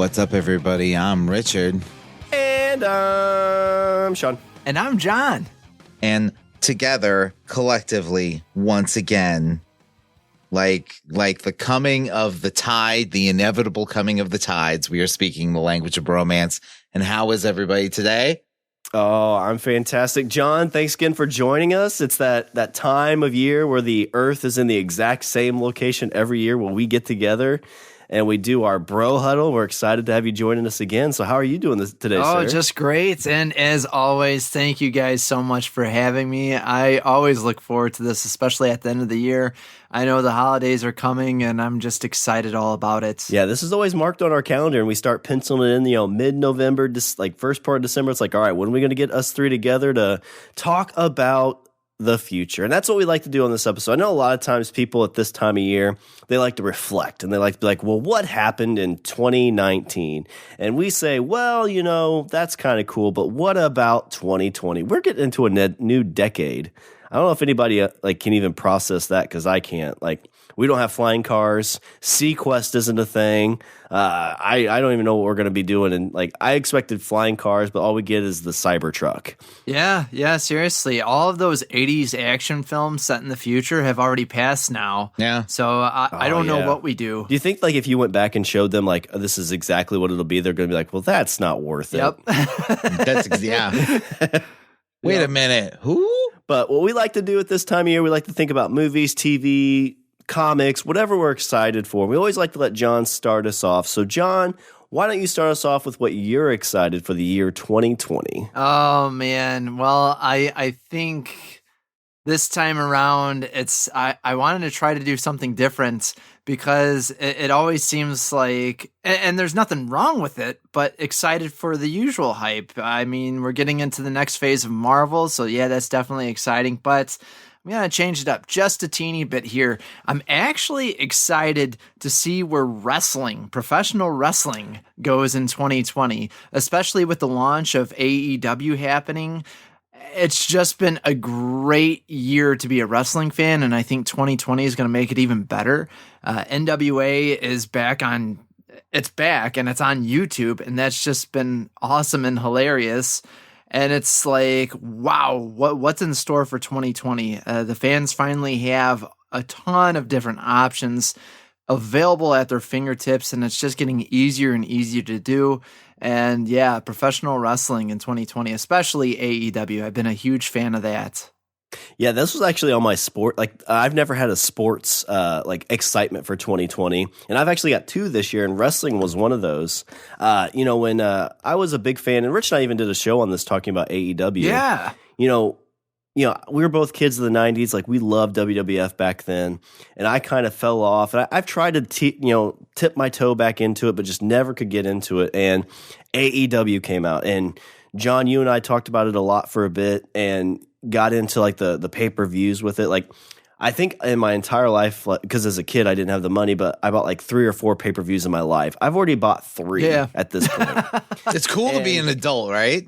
What's up, everybody? I'm Richard. And I'm Shawn. And I'm John. And together, collectively, once again, like the coming of the tide, the inevitable coming of the tides, we are speaking the language of bromance. And how is everybody today? Oh, I'm fantastic. John, thanks again for joining us. It's that time of year where the Earth is in the exact same location every year when we get together and we do our Bro Huddle. We're excited to have you joining us again. So how are you doing today, sir? Oh, just great. And as always, thank you guys so much for having me. I always look forward to this, especially at the end of the year. I know the holidays are coming, and I'm just excited all about it. Yeah, this is always marked on our calendar, and we start penciling it in, mid-November, just like first part of December. It's like, all right, when are we going to get us three together to talk about the future? And that's what we like to do on this episode. I know a lot of times people at this time of year, they like to reflect and they like to be like, well, what happened in 2019? And we say, well, that's kind of cool, but what about 2020? We're getting into a new decade. I don't know if anybody can even process that, because I can't. We don't have flying cars. Sequest isn't a thing. I don't even know what we're going to be doing. And I expected flying cars, but all we get is the Cybertruck. Yeah, seriously. All of those 80s action films set in the future have already passed now. Yeah. So I don't know what we do. Do you think if you went back and showed them this is exactly what it'll be, they're going to be like, well, that's not worth it. Yeah. Wait a minute. Who? But what we like to do at this time of year, we like to think about movies, TV, comics, whatever we're excited for. We always like to let John start us off. So, John, why don't you start us off with what you're excited for the year 2020? Oh, man. Well, I think this time around, I wanted to try to do something different, because it always seems like, and there's nothing wrong with it, but excited for the usual hype. I mean, we're getting into the next phase of Marvel, so yeah, that's definitely exciting, but I'm going to change it up just a teeny bit here. I'm actually excited to see where professional wrestling goes in 2020, especially with the launch of AEW happening. It's just been a great year to be a wrestling fan, and I think 2020 is going to make it even better. NWA is back, and it's on YouTube, and that's just been awesome and hilarious. And it's like, wow, what's in store for 2020? The fans finally have a ton of different options available at their fingertips, and it's just getting easier and easier to do. And yeah, professional wrestling in 2020, especially AEW. I've been a huge fan of that. Yeah, this was actually on my sport. I've never had a sports excitement for 2020, and I've actually got two this year, and wrestling was one of those. When I was a big fan, and Rich and I even did a show on this talking about AEW. Yeah. We were both kids of the 90s. We loved WWF back then, and I kind of fell off. And I've tried to tip my toe back into it, but just never could get into it. And AEW came out, and John, you and I talked about it a lot for a bit, and got into the pay-per-views with it. I think in my entire life, because as a kid I didn't have the money, but I bought 3 or 4 pay-per-views in my life. I've already bought 3 at this point. It's cool to be an adult, right?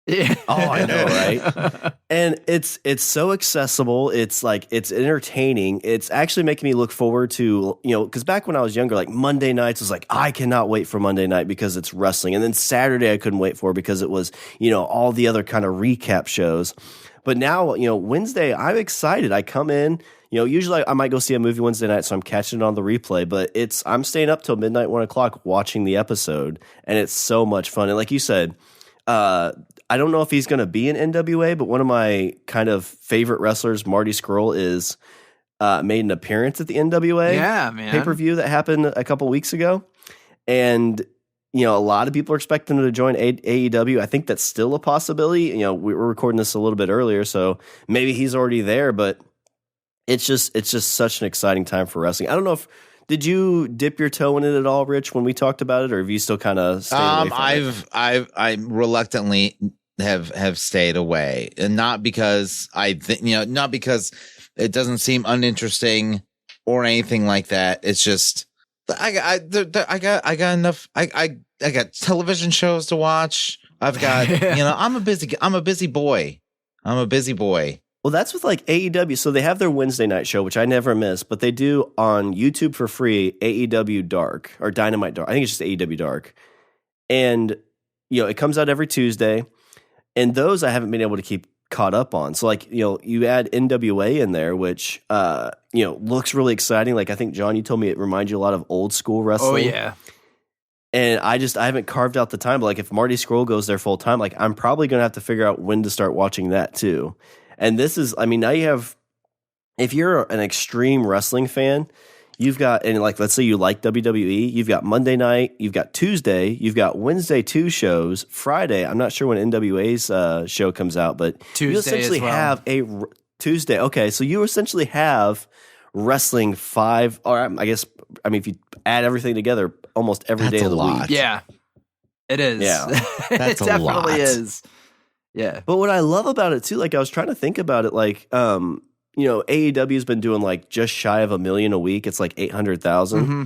Yeah. Oh, I know, right? And it's so accessible. It's it's entertaining. It's actually making me look forward to, because back when I was younger, Monday nights was I cannot wait for Monday night because it's wrestling. And then Saturday I couldn't wait for because it was, all the other kind of recap shows. But now, Wednesday, I'm excited. I come in, usually I might go see a movie Wednesday night, so I'm catching it on the replay, but I'm staying up till midnight, 1 o'clock watching the episode, and it's so much fun. And like you said, I don't know if he's going to be in NWA, but one of my kind of favorite wrestlers, Marty Scurll, is made an appearance at the NWA pay-per-view that happened a couple weeks ago. And, a lot of people are expecting him to join AEW. I think that's still a possibility. We were recording this a little bit earlier, so maybe he's already there, but it's just such an exciting time for wrestling. I don't know if did you dip your toe in it at all, Rich, when we talked about it, or have you still kind of stayed away from it? I reluctantly have stayed away, and not because not because it doesn't seem uninteresting or anything like that. It's just I got enough. I got television shows to watch. I've got I'm a busy boy. Well, that's with like AEW. So they have their Wednesday night show, which I never miss, but they do on YouTube for free AEW Dark or Dynamite Dark. I think it's just AEW Dark. And, it comes out every Tuesday. And those I haven't been able to keep caught up on. So like, you add NWA in there, which, looks really exciting. Like I think, John, you told me it reminds you a lot of old school wrestling. Oh, yeah. And I haven't carved out the time. But like if Marty Scurll goes there full time, like I'm probably going to have to figure out when to start watching that too. And this is, now you have, if you're an extreme wrestling fan, you've got, and like, let's say you like WWE, you've got Monday night, you've got Tuesday, you've got Wednesday 2 shows, Friday, I'm not sure when NWA's show comes out, but Tuesday you essentially have a Tuesday. Okay, so you essentially have wrestling 5, or I guess, if you add everything together, almost every day of the week. Yeah, it is. Yeah, that's it definitely is. Yeah. But what I love about it too, like I was trying to think about it, like, AEW's been doing like just shy of 1 million a week. It's like 800,000. Mm-hmm.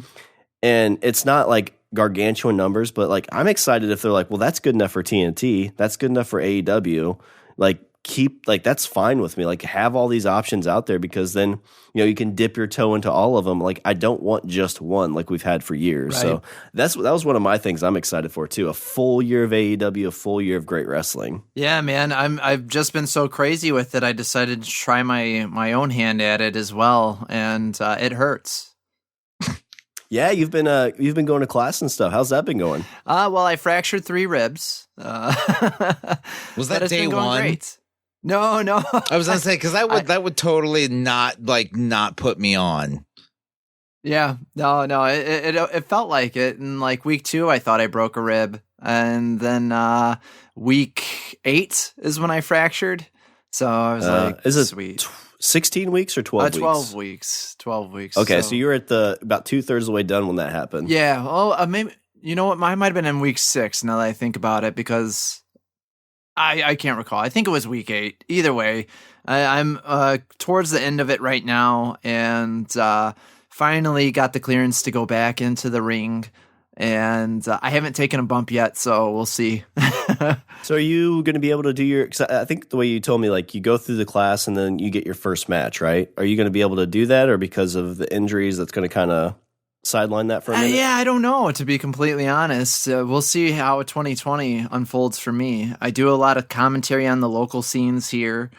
And it's not like gargantuan numbers, but like I'm excited if they're like, well, that's good enough for TNT. That's good enough for AEW. Like that's fine with me. Like have all these options out there because then, you can dip your toe into all of them. Like I don't want just one like we've had for years. Right. So that was one of my things I'm excited for too. A full year of AEW, a full year of great wrestling. Yeah, man. I've just been so crazy with it. I decided to try my own hand at it as well. And it hurts. Yeah, you've been going to class and stuff. How's that been going? Well, I fractured 3 ribs. Was that day one? Great. No. I was gonna say because that would totally not put me on. Yeah, no. It felt like it. In like week 2, I thought I broke a rib, and then week 8 is when I fractured. So I was like, "Is it sweet?" 16 weeks or 12 weeks? 12 weeks. 12 weeks. Okay, so you were at about 2/3 of the way done when that happened. Yeah. Well, maybe you know what? I might have been in week 6 now that I think about it because. I can't recall. I think it was week 8. Either way, I'm towards the end of it right now, and finally got the clearance to go back into the ring. And I haven't taken a bump yet, so we'll see. So are you going to be able to do your? 'Cause I think the way you told me, like you go through the class and then you get your first match, right? Are you going to be able to do that, or because of the injuries, that's going to kind of sideline that for a minute? Yeah, I don't know, to be completely honest. We'll see how 2020 unfolds for me. I do a lot of commentary on the local scenes here,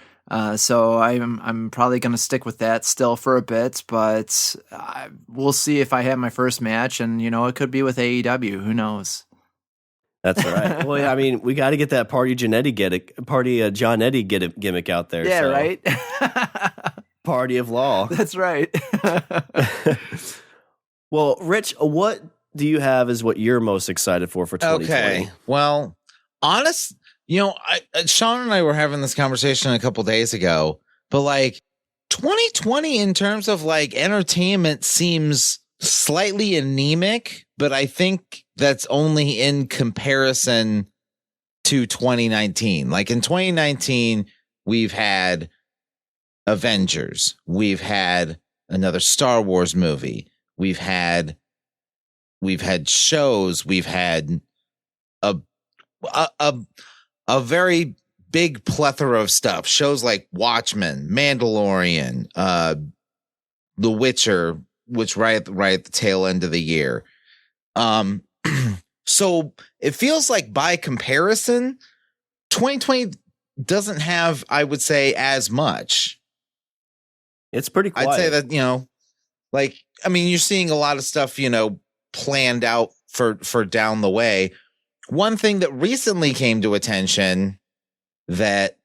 so I'm probably going to stick with that still for a bit, but we'll see if I have my first match, and, it could be with AEW. Who knows? That's right. Well, yeah, we got to get that Party John Eddie gimmick out there. Yeah, so. right? Party of Law. That's right. Well, Rich, what do you have as what you're most excited for 2020? Okay. Well, Shawn and I were having this conversation a couple days ago, but like 2020 in terms of like entertainment seems slightly anemic, but I think that's only in comparison to 2019. Like in 2019, we've had Avengers, we've had another Star Wars movie. We've had shows. We've had a very big plethora of stuff. Shows like Watchmen, Mandalorian, The Witcher, which right at the tail end of the year. So it feels like by comparison, 2020 doesn't have, I would say, as much. It's pretty quiet. I'd say that, you're seeing a lot of stuff, planned out for down the way. One thing that recently came to attention that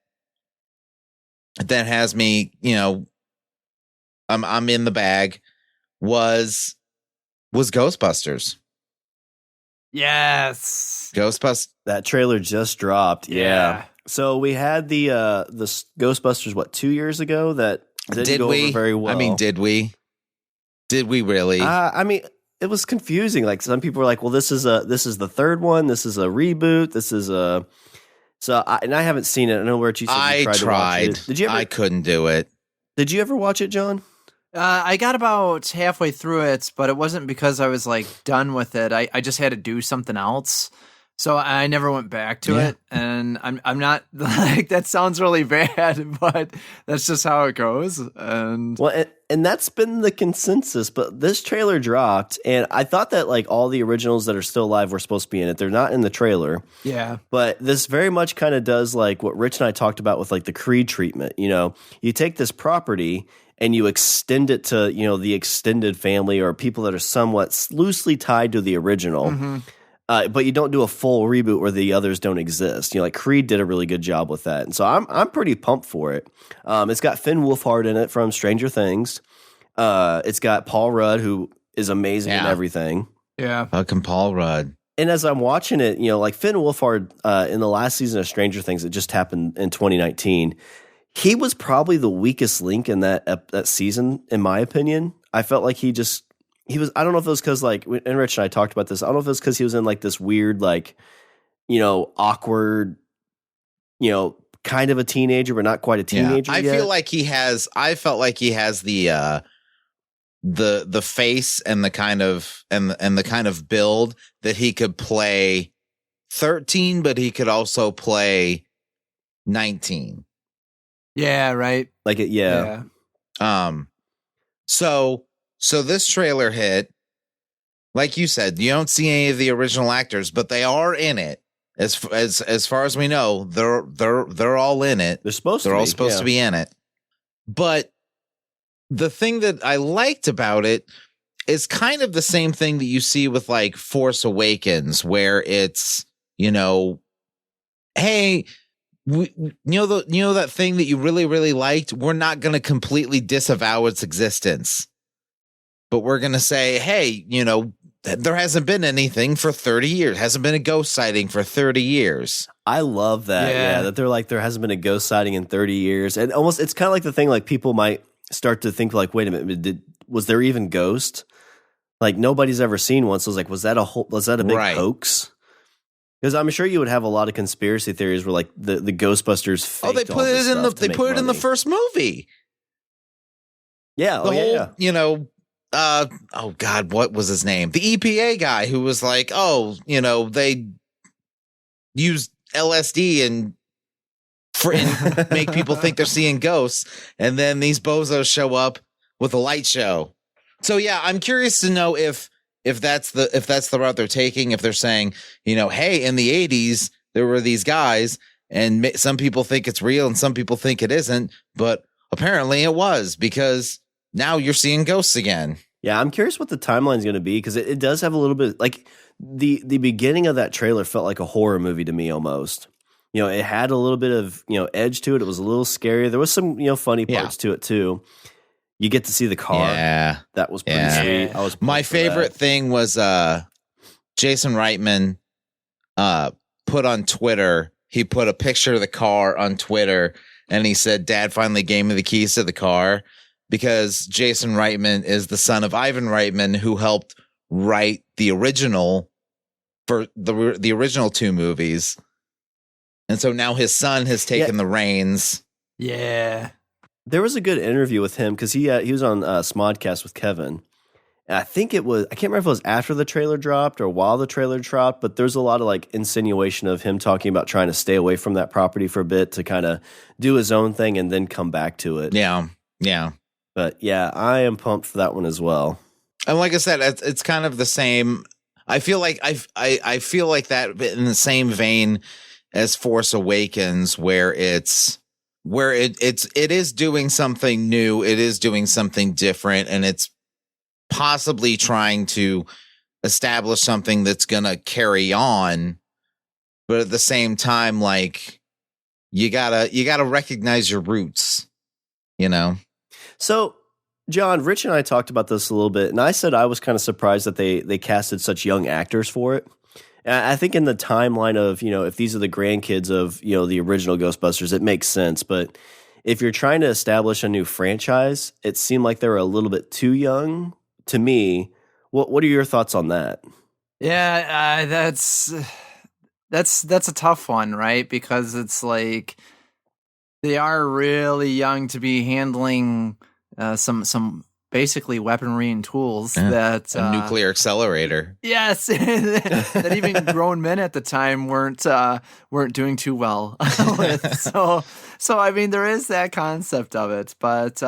has me, I'm in the bag was Ghostbusters. Yes. Ghostbusters. That trailer just dropped. Yeah. So we had the Ghostbusters 2 years ago that didn't go over very well. Did we? Did we really? It was confusing. Like some people were like, "Well, this is the third one. This is a reboot. This is a." So I haven't seen it. I know where you said you tried to watch it. Did you ever? I couldn't do it. Did you ever watch it, John? I got about halfway through it, but it wasn't because I was like done with it. I just had to do something else. So I never went back to it, and I'm not like, that sounds really bad, but that's just how it goes. And that's been the consensus. But this trailer dropped, and I thought that like all the originals that are still alive were supposed to be in it. They're not in the trailer. Yeah, but this very much kind of does like what Rich and I talked about with like the Creed treatment. You know, you take this property and you extend it to, you know, the extended family or people that are somewhat loosely tied to the original. Mm-hmm. But you don't do a full reboot where the others don't exist. You know, like Creed did a really good job with that, and so I'm pretty pumped for it. It's got Finn Wolfhard in it from Stranger Things. It's got Paul Rudd, who is amazing in everything. Yeah, fucking Paul Rudd. And as I'm watching it, you know, like Finn Wolfhard in the last season of Stranger Things, it just happened in 2019. He was probably the weakest link in that season, in my opinion. I felt like he was, I don't know if it was because like, and Rich and I talked about this, I don't know if it was because he was in like this weird, like, you know, awkward, you know, kind of a teenager, but not quite a teenager yet. I felt like he has the face and the kind of build that he could play 13, but he could also play 19. Yeah, right. Like it, yeah. So this trailer hit, like you said, you don't see any of the original actors, but they are in it. As far as we know, they're all in it. They're all supposed to be in it. But the thing that I liked about it is kind of the same thing that you see with like Force Awakens, where it's, you know, hey, you know that thing that you really, really liked, we're not going to completely disavow its existence, but we're going to say, hey, you know, there hasn't been anything for 30 years. Hasn't been a ghost sighting for 30 years. I love that. Yeah, that they're like, there hasn't been a ghost sighting in 30 years. And almost, it's kind of like the thing, like people might start to think like, wait a minute, was there even ghost? Like nobody's ever seen one. So it's like, was that a big hoax? Because I'm sure you would have a lot of conspiracy theories where like the Ghostbusters faked they put it in the first movie. Yeah. You know, oh God, what was his name? The EPA guy who was like, oh, you know, they used LSD and make people think they're seeing ghosts, and then these bozos show up with a light show. So yeah, I'm curious to know if that's the route they're taking. If they're saying, you know, hey, in the 80s there were these guys, and some people think it's real and some people think it isn't, but apparently it was, because now you're seeing ghosts again. Yeah, I'm curious what the timeline is going to be, because it does have a little bit like the beginning of that trailer felt like a horror movie to me almost. You know, it had a little bit of, you know, edge to it. It was a little scary. There was some, you know, funny parts to it too. You get to see the car. Yeah. That was pretty sweet. My favorite thing was Jason Reitman put on Twitter. He put a picture of the car on Twitter, and he said, "Dad finally gave me the keys to the car," because Jason Reitman is the son of Ivan Reitman, who helped write the original for the original two movies. And so now his son has taken the reins. Yeah. There was a good interview with him because he was on Smodcast with Kevin. And I think it was, I can't remember if it was after the trailer dropped or while the trailer dropped, but there's a lot of like insinuation of him talking about trying to stay away from that property for a bit to kind of do his own thing and then come back to it. Yeah. Yeah. But yeah, I am pumped for that one as well. And like I said, it's kind of the same. I feel like I feel like that in the same vein as Force Awakens, where it is doing something new, it is doing something different, and it's possibly trying to establish something that's gonna carry on. But at the same time, like you gotta recognize your roots, you know. So, John, Rich and I talked about this a little bit, and I said I was kind of surprised that they casted such young actors for it. And I think in the timeline of, you know, if these are the grandkids of, you know, the original Ghostbusters, it makes sense. But if you're trying to establish a new franchise, it seemed like they were a little bit too young to me. What are your thoughts on that? Yeah, that's a tough one, right? Because it's like they are really young to be handling some basically weaponry and tools Yeah. that A nuclear accelerator. Yes, that even grown men at the time weren't doing too well with. So I mean, there is that concept of it. But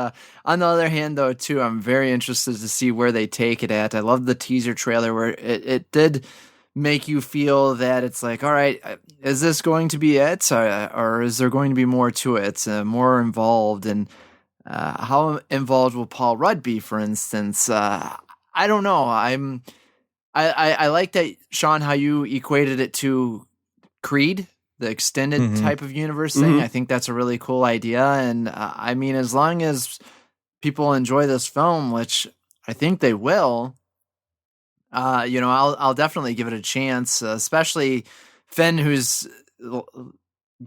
on the other hand, though, too, I'm very interested to see where they take it at. I love the teaser trailer where it did make you feel that it's like, all right, is this going to be it, or is there going to be more to it, more involved? And how involved will Paul Rudd be, for instance? I don't know. I like that, Shawn, how you equated it to Creed, the extended type of universe thing. I think that's a really cool idea. And I mean, as long as people enjoy this film, which I think they will, I'll definitely give it a chance, especially Finn, who's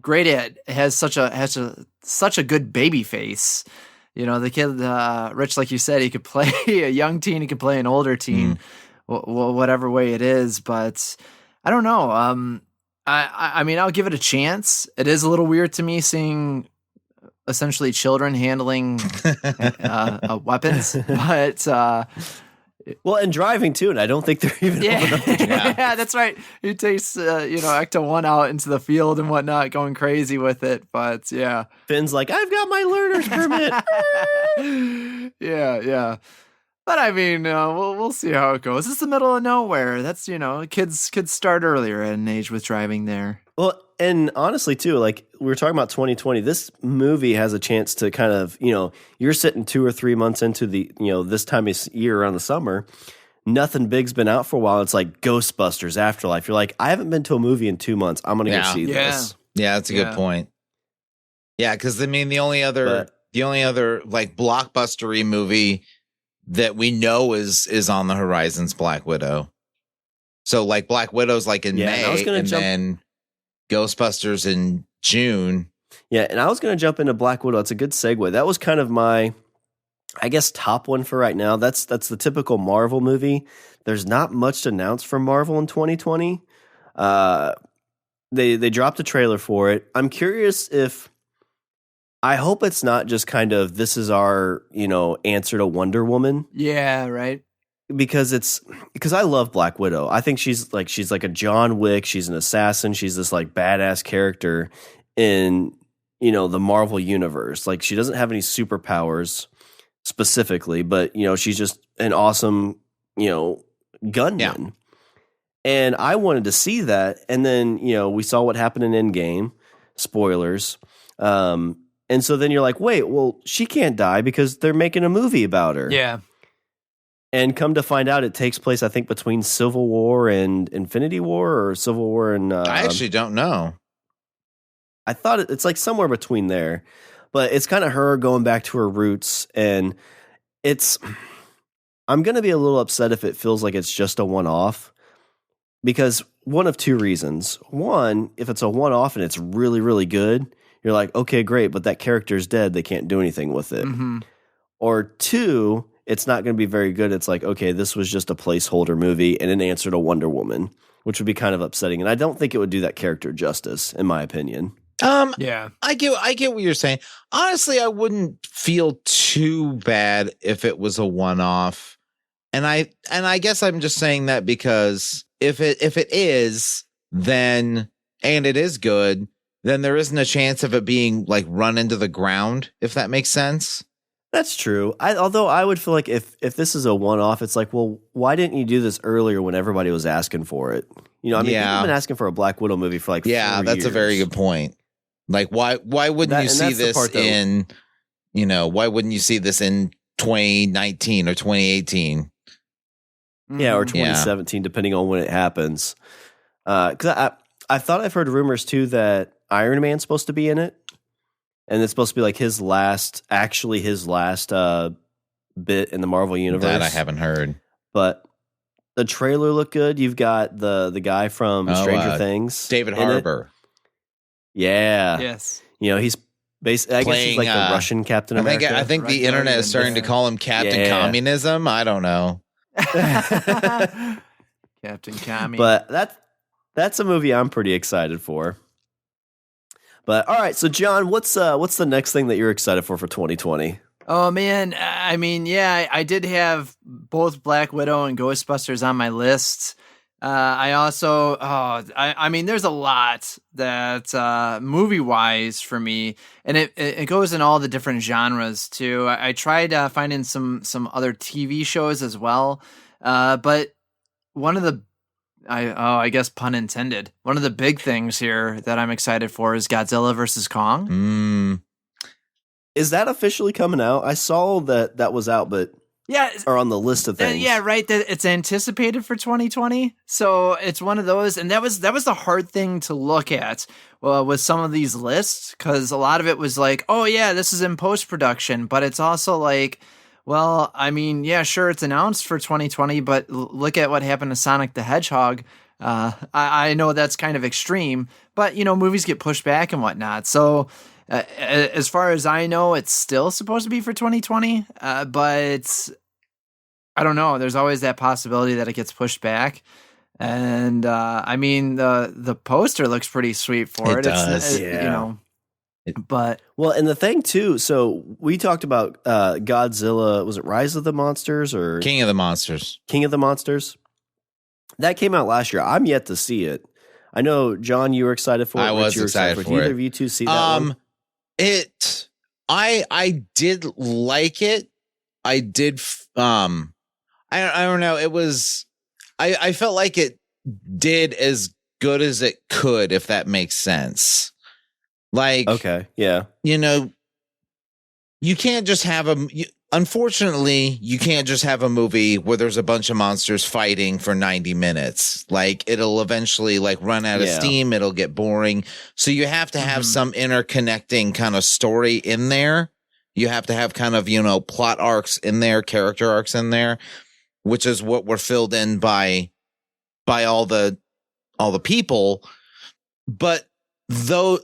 great has such a good baby face. The kid, Rich, like you said, he could play a young teen, he could play an older teen, whatever way it is. But I don't know. I mean, I'll give it a chance. It is a little weird to me seeing essentially children handling weapons, but well, and driving too, and I don't think they're even old enough to drive. Yeah, that's right. He takes Ecto 1 out into the field and whatnot, going crazy with it. But yeah, Finn's like, I've got my learner's permit. yeah. But I mean, we'll see how it goes. It's the middle of nowhere. That's kids start earlier at an age with driving there. Well, and honestly too, like we were talking about 2020, this movie has a chance to kind of, you're sitting 2 or 3 months into the, this time of year around the summer, nothing big's been out for a while. It's like Ghostbusters, Afterlife. You're like, I haven't been to a movie in 2 months. I'm going to go see this. Yeah, that's a good point. Yeah, because I mean, the only other like blockbustery movie that we know is on the horizon's Black Widow. So like Black Widow's like in May, and then Ghostbusters in June. Yeah, and I was going to jump into Black Widow. It's a good segue. That was kind of my, I guess, top one for right now. That's the typical Marvel movie. There's not much to announce from Marvel in 2020. They dropped a trailer for it. I'm curious if, I hope it's not just kind of, this is our, answer to Wonder Woman. Yeah, right. Because I love Black Widow. I think she's like a John Wick. She's an assassin. She's this like badass character in, the Marvel universe. Like she doesn't have any superpowers specifically, but she's just an awesome, gunman. Yeah. And I wanted to see that. And then, we saw what happened in Endgame. Spoilers. And so then you're like, wait, well, she can't die because they're making a movie about her. Yeah. And come to find out, it takes place, I think, between Civil War and Infinity War, or Civil War and... I actually don't know. I thought it's like somewhere between there. But it's kind of her going back to her roots. And I'm going to be a little upset if it feels like it's just a one-off. Because one of two reasons. One, if it's a one-off and it's really, really good, you're like, okay, great, but that character's dead. They can't do anything with it. Mm-hmm. Or two, it's not going to be very good. It's like, okay, this was just a placeholder movie and an answer to Wonder Woman, which would be kind of upsetting. And I don't think it would do that character justice, in my opinion. Yeah, I get what you're saying. Honestly, I wouldn't feel too bad if it was a one-off. And I guess I'm just saying that because if it is, then, and it is good, then there isn't a chance of it being like run into the ground, if that makes sense. That's true. Although I would feel like if this is a one-off, it's like, well, why didn't you do this earlier when everybody was asking for it? People have been asking for a Black Widow movie for like 4 years. That's a very good point. Like, why wouldn't you see this in, why wouldn't you see this in 2019 or 2018? Yeah, or 2017, depending on when it happens. Because I thought I've heard rumors too that Iron Man's supposed to be in it, and it's supposed to be like his last bit in the Marvel universe. That I haven't heard, but the trailer looked good. You've got the guy from Stranger Things, David Harbour. Yeah. Yes. He's basically, I guess he's like the Russian Captain America. I think the internet is starting to call him Captain Communism. I don't know. Captain Commie. But that's a movie I'm pretty excited for. But all right, so John, what's the next thing that you're excited for 2020? Oh man, I mean, yeah, I did have both Black Widow and Ghostbusters on my list. I also, I mean, there's a lot that movie wise for me, and it goes in all the different genres too. I tried finding some other TV shows as well, but one of the I guess pun intended. One of the big things here that I'm excited for is Godzilla versus Kong. Is that officially coming out? I saw that was out, but yeah, or on the list of things. Yeah, right. That it's anticipated for 2020. So it's one of those, and that was the hard thing to look at with some of these lists, because a lot of it was like, oh yeah, this is in post production, but it's also like, well, I mean, yeah, sure, it's announced for 2020, but look at what happened to Sonic the Hedgehog. I know that's kind of extreme, but movies get pushed back and whatnot. So as far as I know, it's still supposed to be for 2020, but I don't know. There's always that possibility that it gets pushed back. And I mean, the poster looks pretty sweet for it. It does, yeah. But well, and the thing too. So we talked about Godzilla. Was it Rise of the Monsters or King of the Monsters? King of the Monsters. That came out last year. I'm yet to see it. I know, John, you were excited for it. I was excited for it. Did either of you two see that one? I did like it. I did. I don't know. It was. I felt like it did as good as it could, if that makes sense. Like, okay, yeah. You can't just have unfortunately, you can't just have a movie where there's a bunch of monsters fighting for 90 minutes. Like, it'll eventually run out of steam. It'll get boring. So you have to have some interconnecting kind of story in there. You have to have kind of, plot arcs in there, character arcs in there, which is what were filled in by all the people. But though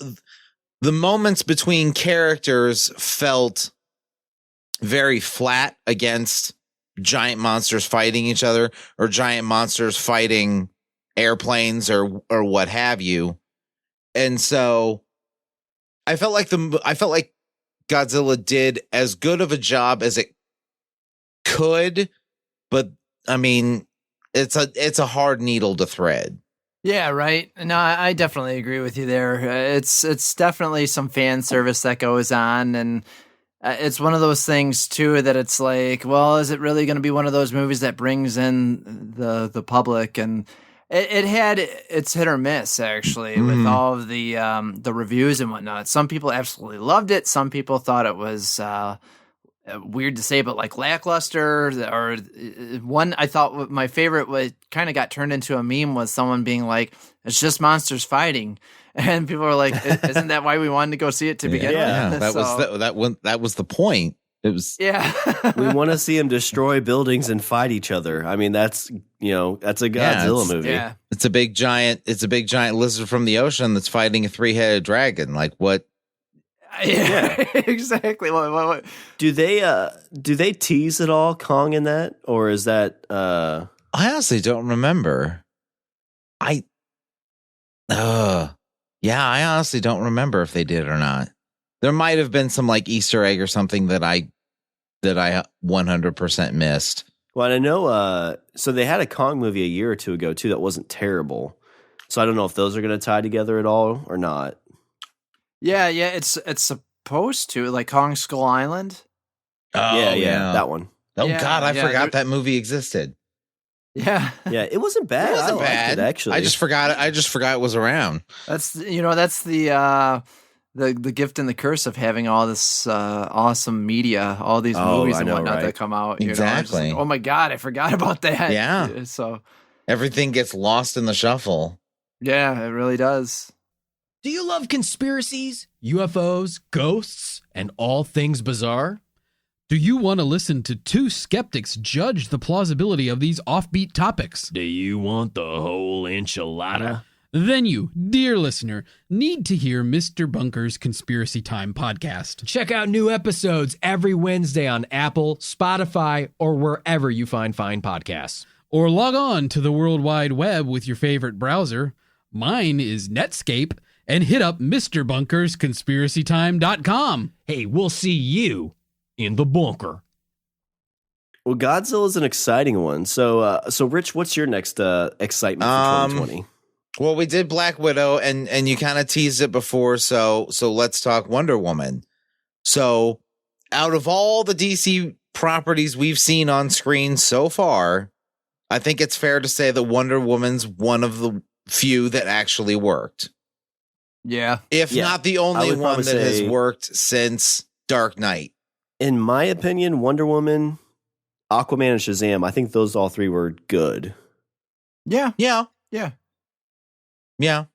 the moments between characters felt very flat against giant monsters fighting each other, or giant monsters fighting airplanes or what have you. And so I felt like Godzilla did as good of a job as it could, but I mean, it's a hard needle to thread. Yeah, right. No, I definitely agree with you there. It's definitely some fan service that goes on, and it's one of those things too that it's like, well, is it really going to be one of those movies that brings in the public? And it had its hit or miss actually with all of the reviews and whatnot. Some people absolutely loved it. Some people thought it was weird to say, but lackluster. Or one I thought my favorite, what kind of got turned into a meme, was someone being like, "It's just monsters fighting," and people were like, "Isn't that why we wanted to go see it to begin with?" Yeah, that was the point. It was we want to see them destroy buildings and fight each other. I mean, that's a Godzilla movie. Yeah. It's a big giant lizard from the ocean that's fighting a 3-headed dragon. Like, what? Yeah, exactly. What? Do they tease at all Kong in that, or is that? I honestly don't remember. I honestly don't remember if they did or not. There might have been some Easter egg or something that I 100% missed. Well, and I know. So they had a Kong movie a year or two ago too that wasn't terrible. So I don't know if those are going to tie together at all or not. Yeah, it's supposed to, Kong Skull Island. Oh, yeah, that one. Oh God, I forgot that movie existed. Yeah, it wasn't bad. It wasn't bad. Liked it, actually. I just forgot it was around. That's the gift and the curse of having all this awesome media, all these movies and whatnot that come out. Exactly. Oh my God, I forgot about that. Yeah. So everything gets lost in the shuffle. Yeah, it really does. Do you love conspiracies, UFOs, ghosts, and all things bizarre? Do you want to listen to two skeptics judge the plausibility of these offbeat topics? Do you want the whole enchilada? Then you, dear listener, need to hear Mr. Bunker's Conspiracy Time podcast. Check out new episodes every Wednesday on Apple, Spotify, or wherever you find fine podcasts. Or log on to the World Wide Web with your favorite browser. Mine is Netscape. And hit up MrBunkersConspiracyTime.com. Hey, we'll see you in the bunker. Well, Godzilla is an exciting one. So, Rich, what's your next excitement for 2020? Well, we did Black Widow, and you kind of teased it before, so let's talk Wonder Woman. So, out of all the DC properties we've seen on screen so far, I think it's fair to say that Wonder Woman's one of the few that actually worked. Yeah. If not the only one that has worked since Dark Knight. In my opinion, Wonder Woman, Aquaman, and Shazam, I think those all three were good. Yeah. Yeah. Yeah. Yeah.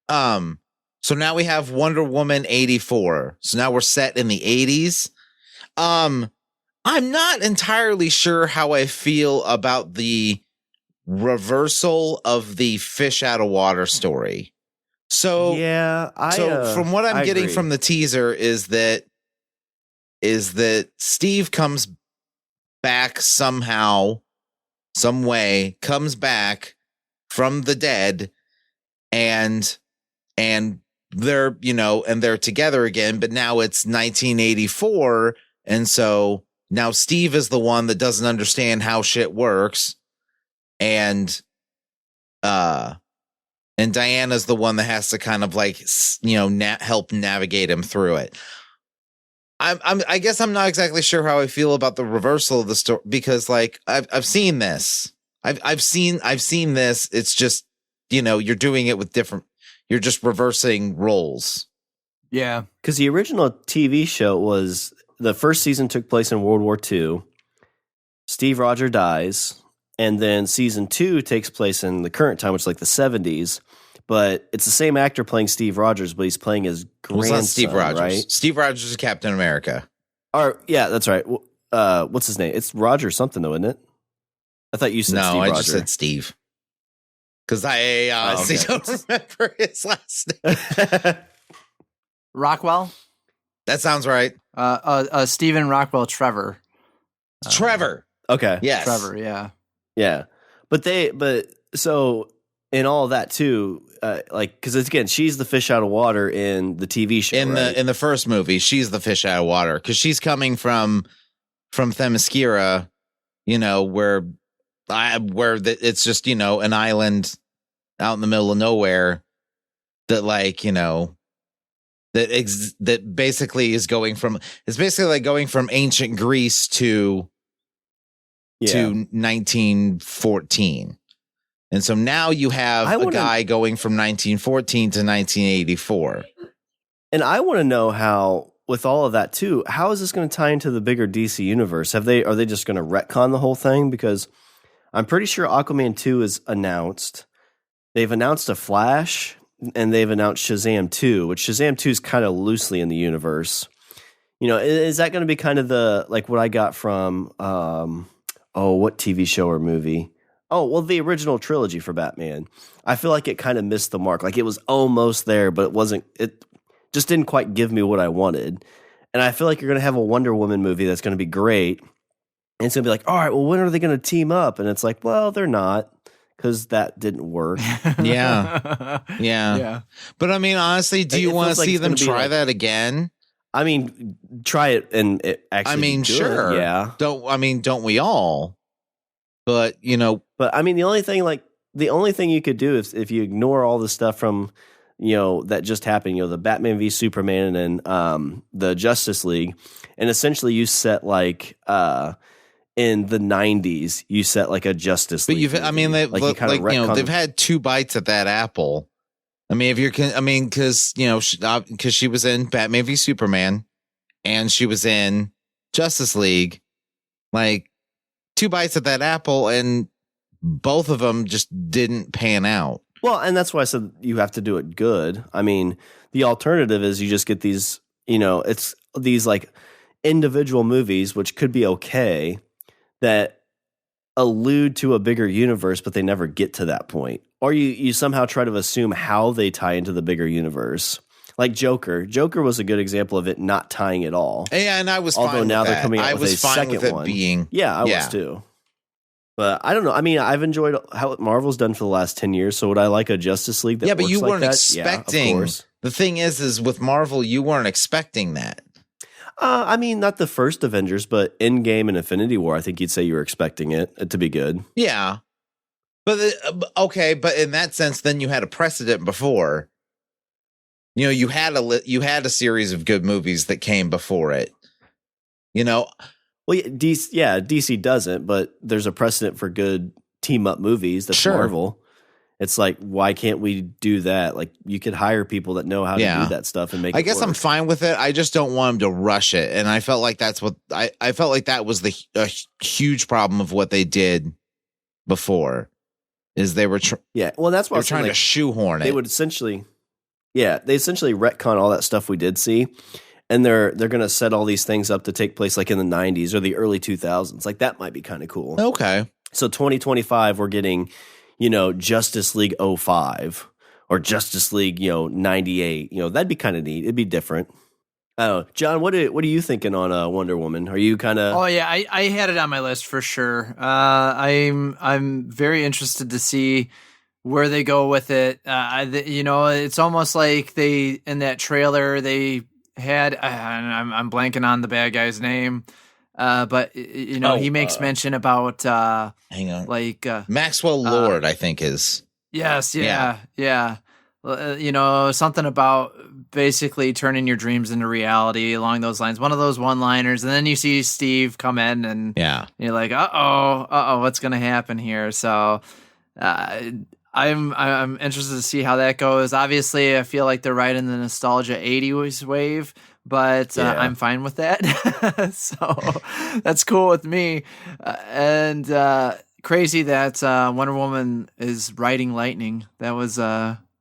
So now we have Wonder Woman 84. So now we're set in the 80s. I'm not entirely sure how I feel about the reversal of the fish out of water story. So yeah, from what I'm getting agree. from the teaser is that Steve comes back somehow, some way, comes back from the dead, and they're together again, but now it's 1984, and so now Steve is the one that doesn't understand how shit works, and Diana's the one that has to kind of like, help navigate him through it. I guess I'm not exactly sure how I feel about the reversal of the story, because like I've seen this. I've seen this. It's just, you're doing it with you're just reversing roles. Yeah. Because the original TV show was, the first season took place in World War II. Steve Rogers dies. And then season 2 takes place in the current time, which is like the 70s. But it's the same actor playing Steve Rogers, but he's playing his grandson, Well, it's not Steve Rogers. right? Steve Rogers is Captain America. Or, yeah, that's right. What's his name? It's Roger something, though, isn't it? I thought you said Steve I Rogers. just said Steve. Because I honestly don't remember his last name. Rockwell? That sounds right. Stephen Rockwell Trevor. Trevor. Okay. Yes. Trevor, yeah. Yeah. But so in all of that too, because again, she's the fish out of water in the TV show. In the first movie, she's the fish out of water because she's coming from Themyscira, where it's just an island out in the middle of nowhere that that basically is it's basically like going from ancient Greece to 1914. And so now you have a guy going from 1914 to 1984. And I want to know how, with all of that too, how is this going to tie into the bigger DC universe? Are they just going to retcon the whole thing? Because I'm pretty sure Aquaman 2 is announced. They've announced a Flash, and they've announced Shazam 2, which Shazam 2 is kind of loosely in the universe. Is that going to be kind of what I got from what TV show or movie? Oh, well, the original trilogy for Batman. I feel like it kind of missed the mark. Like it was almost there, but it just didn't quite give me what I wanted. And I feel like you're going to have a Wonder Woman movie that's going to be great. And it's going to be like, all right, well, when are they going to team up? And it's like, well, they're not, because that didn't work. Yeah. But I mean, honestly, do you want to see them try that again? I mean, try it and it actually. Sure. Yeah. Don't we all? But But I mean, the only thing you could do is if you ignore all the stuff from that just happened, the Batman v Superman and the Justice League, and essentially you set like in the 90s you set like a Justice League. But they've had two bites at that apple. I mean, because she was in Batman v Superman and she was in Justice League, like two bites at that apple, and both of them just didn't pan out. Well, and that's why I said you have to do it good. I mean, the alternative is you just get these, it's these like individual movies, which could be okay, that allude to a bigger universe, but they never get to that point. Or you somehow try to assume how they tie into the bigger universe. Like Joker. Joker was a good example of it not tying at all. Yeah, and I was fine with that. Although now they're coming out with a second one. Yeah, I was too. But I don't know. I mean, I've enjoyed how Marvel's done for the last 10 years. So would I like a Justice League that works but you like weren't that? expecting. Yeah, of course. The thing is with Marvel, you weren't expecting that. I mean, not the first Avengers, but Endgame and Infinity War. I think you'd say you were expecting it to be good. Yeah. But okay, but in that sense, then you had a precedent before. You know, you had a series of good movies that came before it. You know, well, DC doesn't, but there's a precedent for good team up movies. That's Marvel. It's like, why can't we do that? Like, you could hire people that know how to do that stuff and make it I guess work. I'm fine with it. I just don't want them to rush it. And I felt like that's what I felt like that was a huge problem of what they did before is they were well, that's what they're trying to shoehorn it. They would essentially retcon all that stuff we did see. And they're going to set all these things up to take place like in the 90s or the early 2000s. Like, that might be kind of cool. Okay. So 2025, we're getting, Justice League 05 or Justice League, 98. That'd be kind of neat. It'd be different. Oh, John, what are you thinking on Wonder Woman? Are you kind of? Oh yeah, I had it on my list for sure. I'm very interested to see where they go with it. It's almost like they in that trailer they had. I'm blanking on the bad guy's name. But he makes mention about hang on, like Maxwell Lord, I think is. Yes, yeah. Something about basically turning your dreams into reality along those lines. One of those one-liners, and then you see Steve come in, and you're like, uh-oh, what's gonna happen here? So, I'm interested to see how that goes. Obviously, I feel like they're riding the nostalgia 80s wave. But I'm fine with that. So that's cool with me. And crazy that Wonder Woman is riding lightning. That was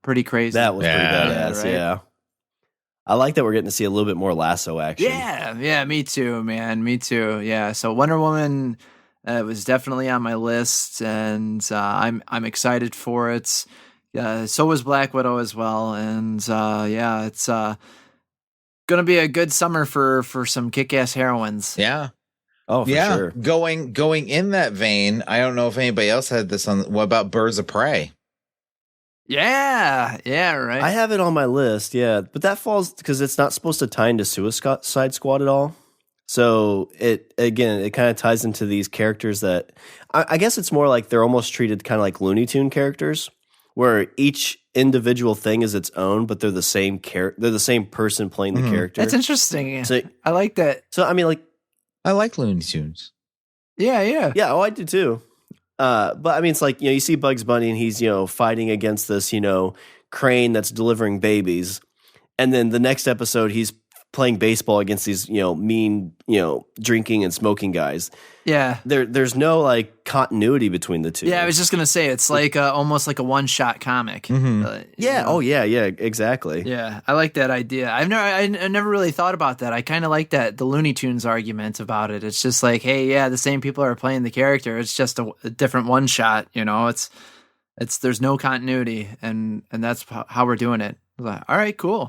pretty crazy. That was pretty badass, right? Yeah. I like that we're getting to see a little bit more lasso action. Yeah, me too, man. Me too. Yeah. So Wonder Woman was definitely on my list, and I'm excited for it. So was Black Widow as well. And it's gonna be a good summer for some kick-ass heroines. Yeah. Oh, for sure. Going in that vein, I don't know if anybody else had this on. What about Birds of Prey? Yeah, right. I have it on my list, but that falls because it's not supposed to tie into Suicide Squad at all. So it kind of ties into these characters that I guess it's more like they're almost treated kind of like Looney Tune characters, where each individual thing is its own, but they're the same they're the same person playing the character. That's interesting. So, I like that. So I mean, like, I like Looney Tunes. Yeah. Oh, I do too. But I mean, it's like, you see Bugs Bunny and he's, fighting against this, crane that's delivering babies. And then the next episode, he's playing baseball against these, mean, drinking and smoking guys. Yeah. There's no like continuity between the two. Yeah, I was just gonna say it's like almost like a one-shot comic. Mm-hmm. Yeah, exactly. Yeah, I like that idea. I never really thought about that. I kind of like that the Looney Tunes argument about it. It's just like, hey, the same people are playing the character. It's just a different one-shot. It's there's no continuity, and that's how we're doing it. Like, all right, cool.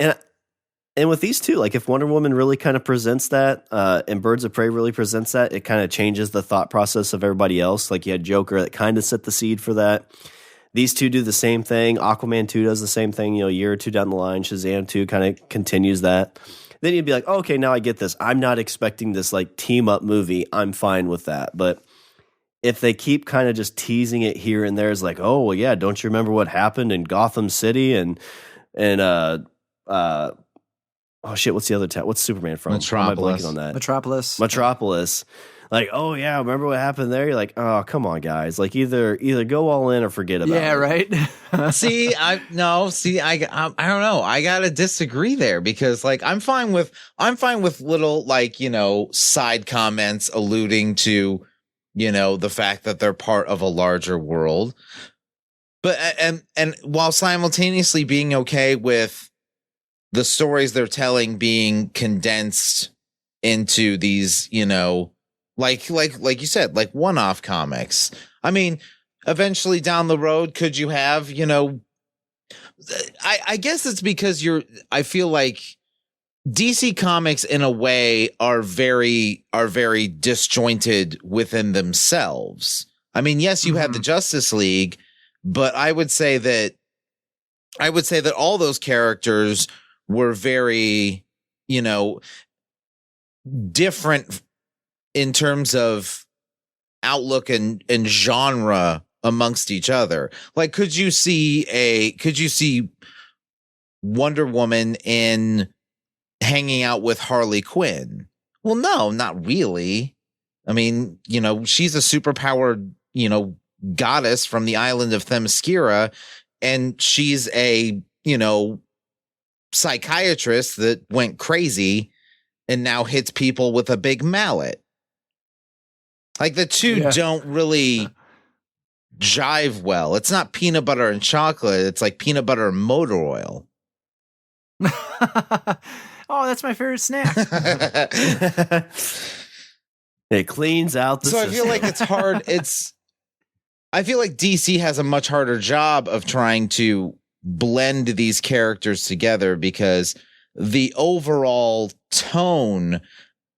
And with these two, like if Wonder Woman really kind of presents that, and Birds of Prey really presents that, it kind of changes the thought process of everybody else. Like you had Joker that kind of set the seed for that. These two do the same thing. Aquaman 2 does the same thing, a year or two down the line. Shazam 2 kind of continues that. Then you'd be like, oh, okay, now I get this. I'm not expecting this like team up movie. I'm fine with that. But if they keep kind of just teasing it here and there, it's like, oh, well, yeah, don't you remember what happened in Gotham City and oh shit! What's the other town? What's Superman from? Metropolis. On that? Metropolis. Like, oh yeah, remember what happened there? You're like, oh come on, guys! Like either go all in or forget about it. Yeah, right. I don't know. I gotta disagree there because like I'm fine with little like side comments alluding to the fact that they're part of a larger world, but and while simultaneously being okay with the stories they're telling being condensed into these, like you said, like one-off comics. I mean, eventually down the road, could you have, I guess it's because I feel like DC Comics in a way are very disjointed within themselves. I mean, yes, you had the Justice League, but I would say that all those characters were very, different in terms of outlook and genre amongst each other. Like, could you see Wonder Woman in hanging out with Harley Quinn? Well, no, not really. I mean, she's a superpowered, goddess from the island of Themyscira, and she's a, psychiatrist that went crazy and now hits people with a big mallet. Like, the two don't really jive well. It's not peanut butter and chocolate. It's like peanut butter and motor oil. Oh, that's my favorite snack. It cleans out the system. I feel like it's hard. I feel like DC has a much harder job of trying to blend these characters together, because the overall tone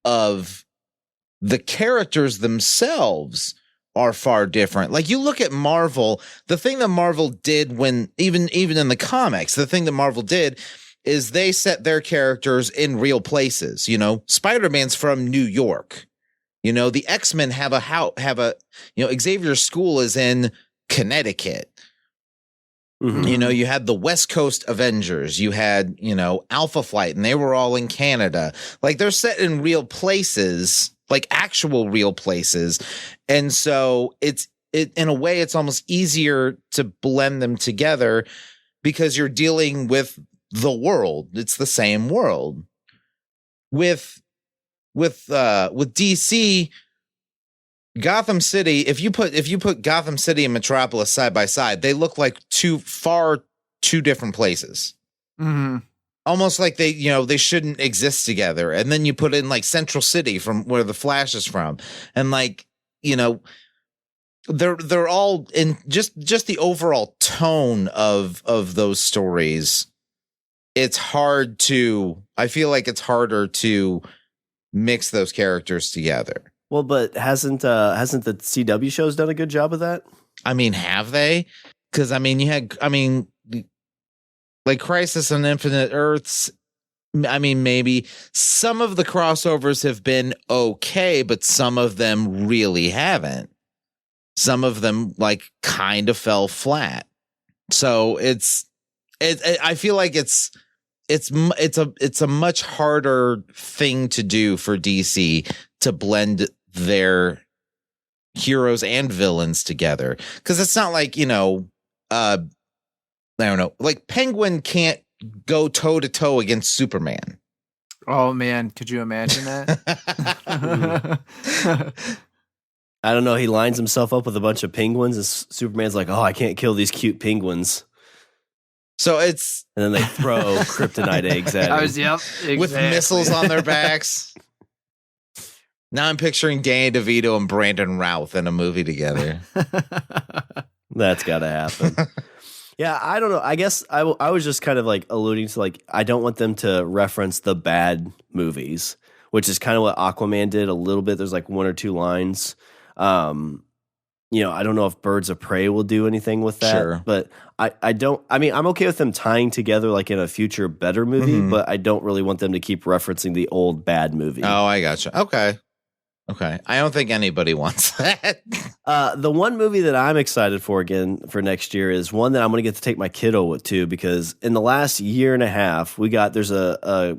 of the characters themselves are far different. Like, you look at Marvel, the thing that Marvel did when even in the comics, the thing that Marvel did is they set their characters in real places. Spider-Man's from New York. The X-Men have Xavier's school is in Connecticut. Mm-hmm. You had the West Coast Avengers, you had, Alpha Flight, and they were all in Canada. Like, they're set in real places, like actual real places. And so in a way, it's almost easier to blend them together because you're dealing with the world. It's the same world. With DC, Gotham City, if you put Gotham City and Metropolis side by side, they look like two different places. Mm-hmm. Almost like they shouldn't exist together. And then you put in like Central City from where the Flash is from, and they're all in just the overall tone of those stories. I feel like it's harder to mix those characters together. Well, but hasn't the CW shows done a good job of that? I mean, have they? Because like Crisis on Infinite Earths. I mean, maybe some of the crossovers have been okay, but some of them really haven't. Some of them like kind of fell flat. So I feel like it's a much harder thing to do for DC to blend their heroes and villains together, because it's not like I don't know, like Penguin can't go toe to toe against Superman. Oh man, could you imagine that? I don't know. He lines himself up with a bunch of penguins, and Superman's like, "Oh, I can't kill these cute penguins." So and then they throw kryptonite eggs at him. Exactly. With missiles on their backs. Now I'm picturing Danny DeVito and Brandon Routh in a movie together. That's got to happen. Yeah, I don't know. I guess I was just kind of like alluding to, like, I don't want them to reference the bad movies, which is kind of what Aquaman did a little bit. There's like one or two lines. I don't know if Birds of Prey will do anything with that. Sure. But I'm okay with them tying together like in a future better movie, but I don't really want them to keep referencing the old bad movie. Oh, I gotcha. Okay. I don't think anybody wants that. The one movie that I'm excited for again for next year is one that I'm going to get to take my kiddo to, because in the last year and a half, there's a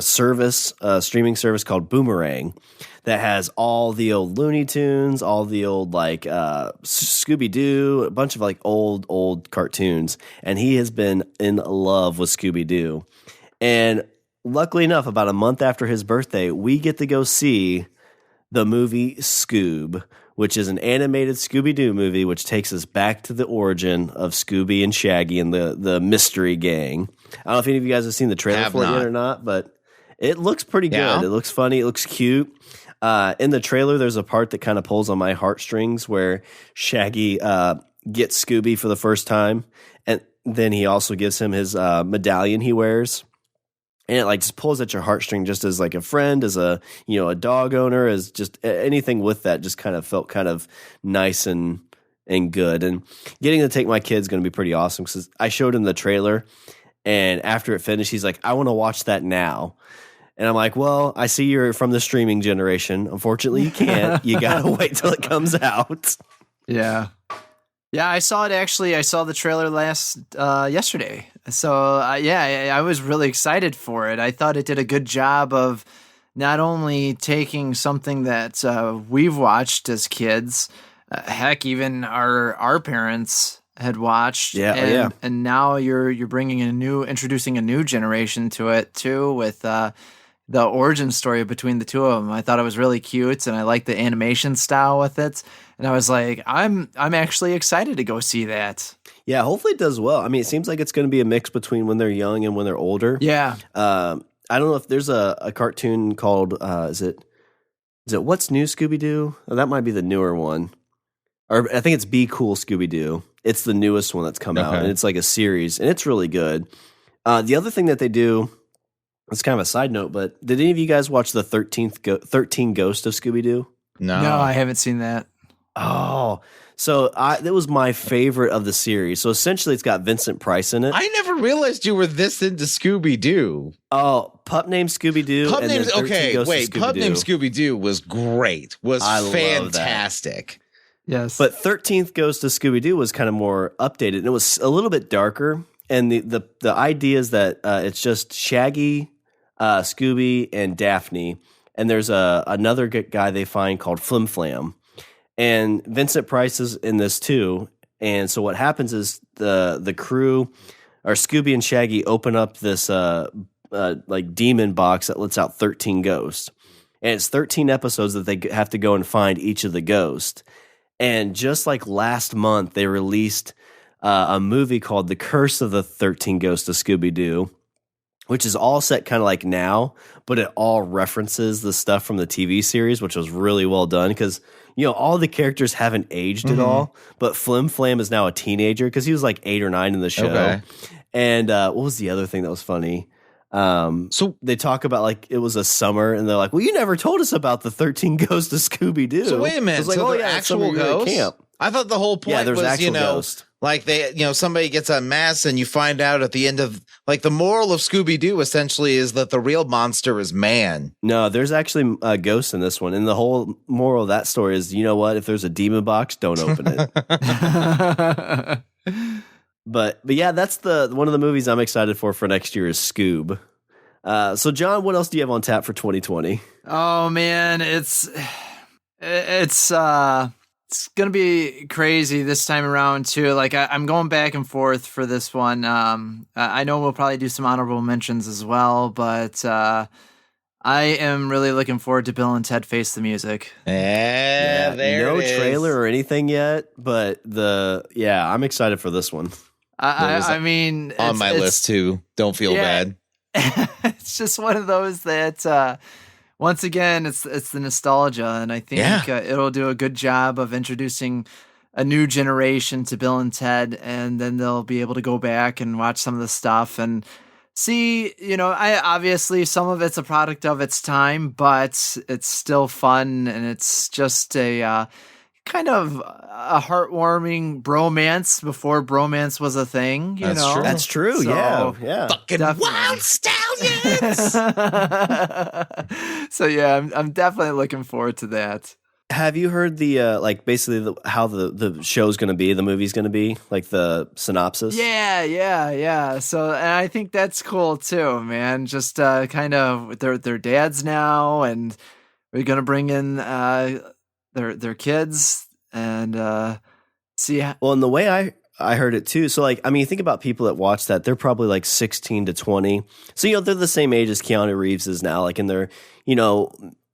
streaming service called Boomerang that has all the old Looney Tunes, all the old like Scooby-Doo, a bunch of like old cartoons. And he has been in love with Scooby-Doo. And luckily enough, about a month after his birthday, we get to go see the movie Scoob, which is an animated Scooby-Doo movie, which takes us back to the origin of Scooby and Shaggy and the mystery gang. I don't know if any of you guys have seen the trailer for it yet or not, but it looks pretty good. It looks funny. It looks cute. In the trailer, there's a part that kind of pulls on my heartstrings where Shaggy gets Scooby for the first time, and then he also gives him his medallion he wears. And it like just pulls at your heartstring, just as like a friend, as a dog owner, as just anything with that. Just kind of felt kind of nice and good. And getting to take my kid's going to be pretty awesome, because I showed him the trailer, and after it finished, he's like, "I want to watch that now." And I'm like, well, I see you're from the streaming generation. Unfortunately, you can't. You got to wait till it comes out. Yeah. Yeah, I saw it actually. I saw the trailer yesterday. So, I was really excited for it. I thought it did a good job of not only taking something that we've watched as kids, heck, even our parents had watched. And now you're introducing a new generation to it too, with the origin story between the two of them. I thought it was really cute, and I like the animation style with it. And I was like, I'm actually excited to go see that. Yeah, hopefully it does well. I mean, it seems like it's going to be a mix between when they're young and when they're older. Yeah. I don't know if there's a cartoon called is it What's New Scooby-Doo? Oh, that might be the newer one. Or I think it's Be Cool Scooby-Doo. It's the newest one that's come out, and it's like a series, and it's really good. The other thing that they do, it's kind of a side note, but did any of you guys watch the 13 Ghosts of Scooby-Doo? No, I haven't seen that. Oh, so that was my favorite of the series. So essentially, it's got Vincent Price in it. I never realized you were this into Scooby-Doo. Oh, Pup Named Scooby-Doo. Pup Named Scooby-Doo was great. Was fantastic. Yes. But 13th Ghost of Scooby-Doo was kind of more updated, and it was a little bit darker. And the idea is that it's just Shaggy, Scooby, and Daphne. And there's another guy they find called Flim Flam. And Vincent Price is in this too. And so what happens is the crew, or Scooby and Shaggy, open up this like demon box that lets out 13 ghosts. And it's 13 episodes that they have to go and find each of the ghosts. And just like last month, they released a movie called The Curse of the 13 Ghosts of Scooby-Doo, which is all set kind of like now, but it all references the stuff from the TV series, which was really well done because, all the characters haven't aged at all, but Flim Flam is now a teenager because he was like 8 or 9 in the show. Okay. And what was the other thing that was funny? So they talk about like it was a summer, and they're like, "Well, you never told us about the 13 Ghosts of Scooby-Doo." So wait a minute, like, so they're actual ghosts? Camp. I thought the whole point was, ghost. Like they, somebody gets unmasked, and you find out at the end of like the moral of Scooby-Doo essentially is that the real monster is man. No, there's actually a ghost in this one, and the whole moral of that story is, you know what? If there's a demon box, don't open it. But yeah, that's one of the movies I'm excited for next year is Scoob. So John, what else do you have on tap for 2020? Oh man, it's gonna be crazy this time around too. Like I'm going back and forth for this one. I know we'll probably do some honorable mentions as well, but I am really looking forward to Bill and Ted Face the Music. Yeah, no trailer or anything yet, but I'm excited for this one. I mean, on my list too. Don't feel bad. It's just one of those that, once again, it's the nostalgia, and I think it'll do a good job of introducing a new generation to Bill and Ted, and then they'll be able to go back and watch some of the stuff and see. I obviously some of it's a product of its time, but it's still fun, and it's just a kind of a heartwarming bromance before bromance was a thing. That's true. So, yeah. Fucking definitely. Wild stallions. So I'm definitely looking forward to that. Have you heard the basically how the show's going to be, the movie's going to be, like the synopsis? Yeah. So, and I think that's cool too, man. Just kind of their dads now, and we're going to bring in their kids and see. Well, and the way I heard it too. So like, I mean, think about people that watch that. They're probably like 16 to 20. So, they're the same age as Keanu Reeves is now, like in their,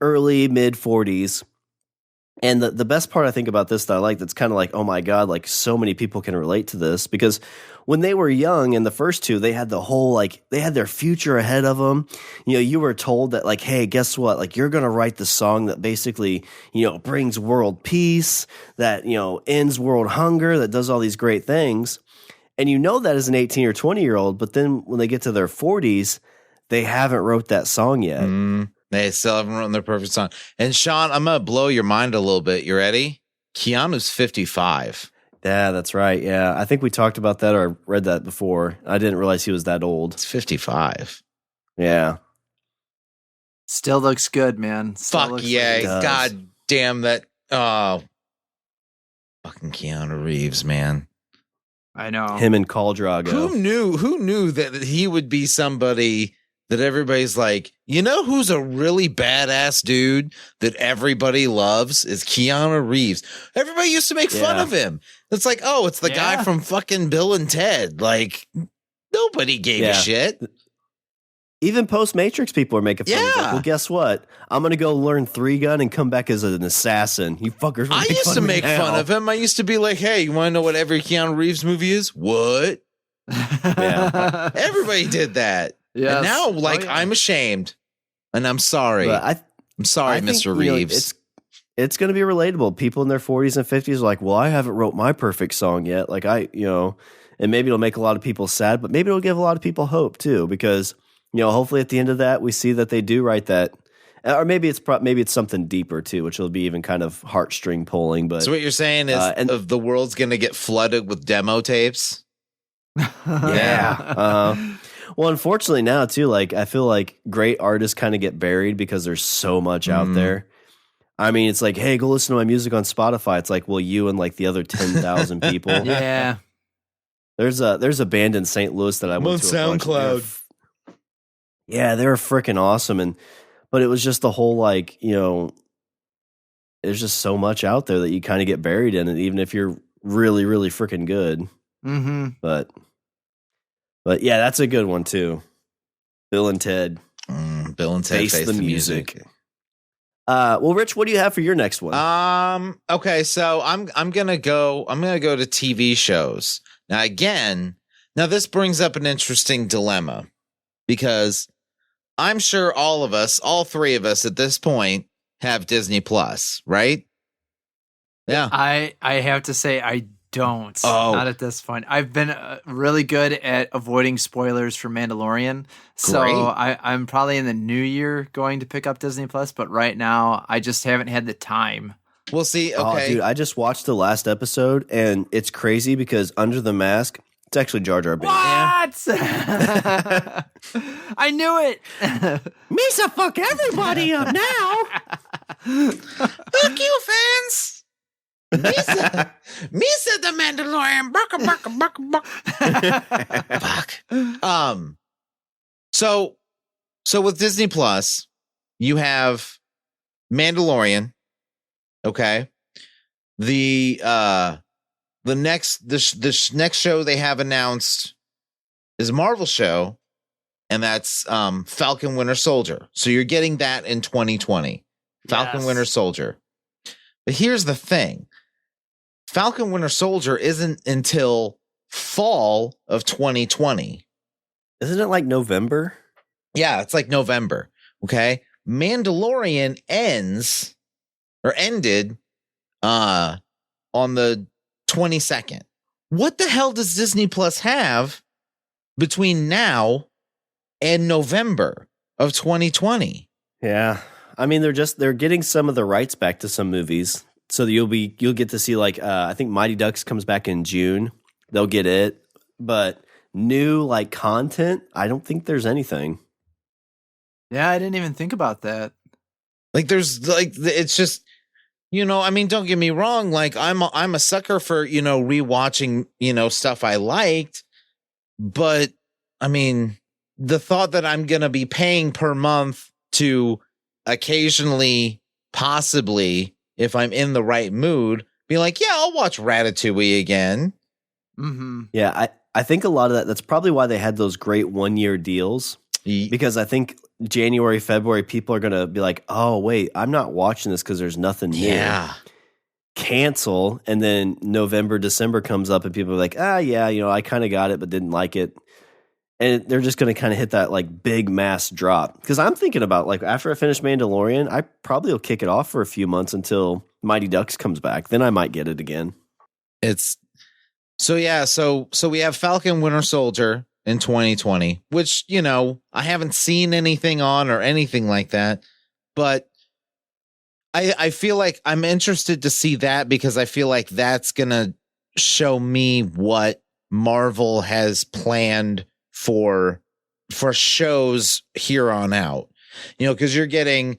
early mid 40s. And the best part I think about this that I like, that's kind of like, oh my God, like so many people can relate to this, because when they were young in the first two, they had the whole, like, they had their future ahead of them. You were told that, like, hey, guess what? Like, you're going to write the song that basically, brings world peace, that, ends world hunger, that does all these great things. And that as an 18 or 20-year-old, but then when they get to their 40s, they haven't wrote that song yet. They still haven't written their perfect song. And Shawn, I'm going to blow your mind a little bit. You ready? Keanu's 55. Yeah, that's right. Yeah, I think we talked about that or read that before. I didn't realize he was that old. It's 55. Yeah. Still looks good, man. Still Fuck looks yeah. it does. God damn that. Oh, fucking Keanu Reeves, man. I know. Him and Khal Drago. Who knew that he would be somebody that everybody's like, you know who's a really badass dude that everybody loves is Keanu Reeves. Everybody used to make fun of him. It's like, oh, it's the guy from fucking Bill and Ted. Like, nobody gave a shit. Even post-Matrix people are making fun of him. Like, well, guess what? I'm going to go learn 3-gun and come back as an assassin. You fuckers I used to make fun of him. I used to be like, hey, you want to know what every Keanu Reeves movie is? What? Yeah. Everybody did that. Yes. And now, like, I'm ashamed. And I'm sorry. But I'm sorry, I think, Mr. Reeves. It's going to be relatable. People in their 40s and 50s are like, well, I haven't wrote my perfect song yet. Like, and maybe it'll make a lot of people sad, but maybe it'll give a lot of people hope, too, because hopefully at the end of that, we see that they do write that, or maybe it's something deeper too, which will be even kind of heartstring pulling. But so what you're saying is, the world's going to get flooded with demo tapes. Yeah. Well, unfortunately now too, like I feel like great artists kind of get buried because there's so much out there. I mean, it's like, hey, go listen to my music on Spotify. It's like, well, you and like the other 10,000 people. Yeah. There's a band in St. Louis that I went to SoundCloud. Yeah, they were freaking awesome. But it was just the whole like, there's just so much out there that you kind of get buried in it, even if you're really, really freaking good. Mm-hmm. But yeah, that's a good one too. Bill and Ted. Bill and Ted Face the music. Well, Rich, what do you have for your next one? Okay, so I'm gonna go to TV shows. Now this brings up an interesting dilemma because I'm sure all three of us at this point have Disney Plus, right? Yeah. I have to say I don't. Oh. Not at this point. I've been really good at avoiding spoilers for Mandalorian. So Great. I'm probably in the new year going to pick up Disney Plus, but right now I just haven't had the time. We'll see. Okay. Oh, dude, I just watched the last episode and it's crazy because under the mask, it's actually Jar Jar Binks. What? I knew it. Misa fuck everybody up now. Fuck you, fans. Misa the Mandalorian. Fuck. So with Disney Plus, you have Mandalorian. Okay. The next show they have announced is a Marvel show, and that's Falcon Winter Soldier. So you're getting that in 2020. Falcon Yes. Winter Soldier. But here's the thing. Falcon Winter Soldier isn't until fall of 2020. Isn't it like November? Yeah, it's like November. Okay. Mandalorian ended on the 22nd. What the hell does Disney Plus have between now and November of 2020? Yeah. I mean, they're getting some of the rights back to some movies. So you'll get to see like I think Mighty Ducks comes back in June. They'll get it. But new like content, I don't think there's anything. Yeah, I didn't even think about that. Like there's like it's just I mean, don't get me wrong, like I'm a sucker for, rewatching, stuff I liked, but I mean, the thought that I'm going to be paying per month to occasionally, possibly, if I'm in the right mood, be like, yeah, I'll watch Ratatouille again. Mm-hmm. Yeah, I think a lot of that's probably why they had those great 1-year deals. Because I think January, February, people are going to be like, oh, wait, I'm not watching this because there's nothing new. Yeah. Cancel. And then November, December comes up and people are like, yeah, I kind of got it, but didn't like it. And they're just going to kind of hit that like big mass drop. Because I'm thinking about like after I finish Mandalorian, I probably will kick it off for a few months until Mighty Ducks comes back. Then I might get it again. So we have Falcon Winter Soldier in 2020, which, I haven't seen anything on or anything like that, but I feel like I'm interested to see that because I feel like that's going to show me what Marvel has planned for shows here on out. because you're getting,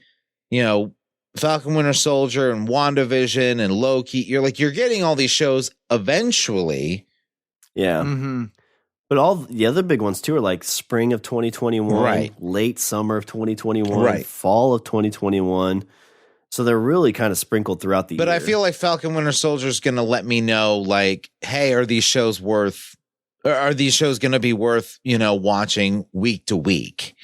Falcon Winter Soldier and WandaVision and Loki. You're getting all these shows eventually. Yeah. Mm-hmm. But all the other big ones too are like spring of 2021, Right. late summer of 2021, Right. fall of 2021. So they're really kind of sprinkled throughout the year. But I feel like Falcon Winter Soldier is going to let me know, like, hey, are these shows going to be worth, watching week to week?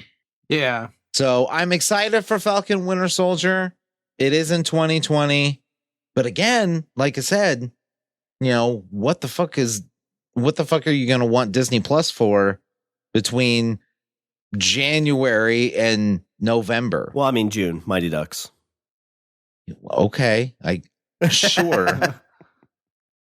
Yeah. So I'm excited for Falcon Winter Soldier. It is in 2020. But again, like I said, what the fuck are you going to want Disney Plus for between January and November? Well, I mean, June, Mighty Ducks. Okay. Sure.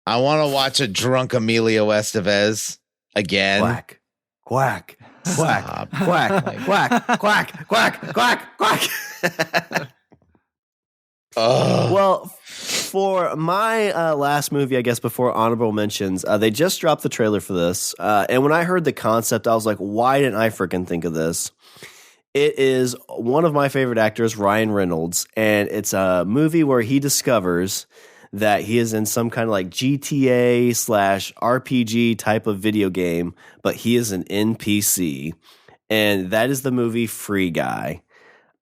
I want to watch a drunk Emilio Estevez again. Quack, quack, quack, Stop. quack, quack, quack, quack, quack, quack. Ugh. Well, for my last movie, I guess before honorable mentions, they just dropped the trailer for this. And when I heard the concept, I was like, why didn't I freaking think of this? It is one of my favorite actors, Ryan Reynolds, and it's a movie where he discovers that he is in some kind of like GTA / RPG type of video game, but he is an NPC. And that is the movie Free Guy.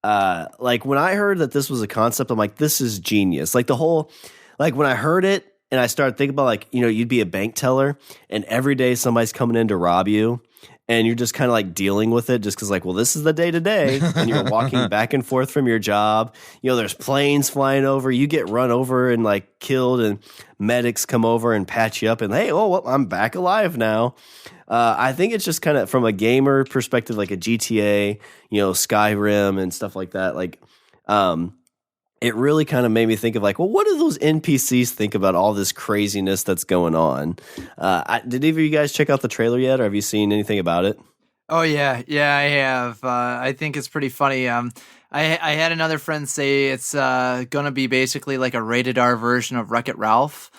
Like when I heard that this was a concept, I'm like, this is genius. Like when I heard it and I started thinking about you'd be a bank teller and every day somebody's coming in to rob you and you're just kind of like dealing with it just because this is the day to day and you're walking back and forth from your job. There's planes flying over, you get run over and like killed and medics come over and patch you up and hey, I'm back alive now. I think it's just kind of from a gamer perspective, like a GTA, Skyrim and stuff like that. It really kind of made me think of what do those NPCs think about all this craziness that's going on? Did either of you guys check out the trailer yet, or have you seen anything about it? Oh yeah, I have. I think it's pretty funny. I had another friend say it's gonna be basically like a rated R version of Wreck-It Ralph.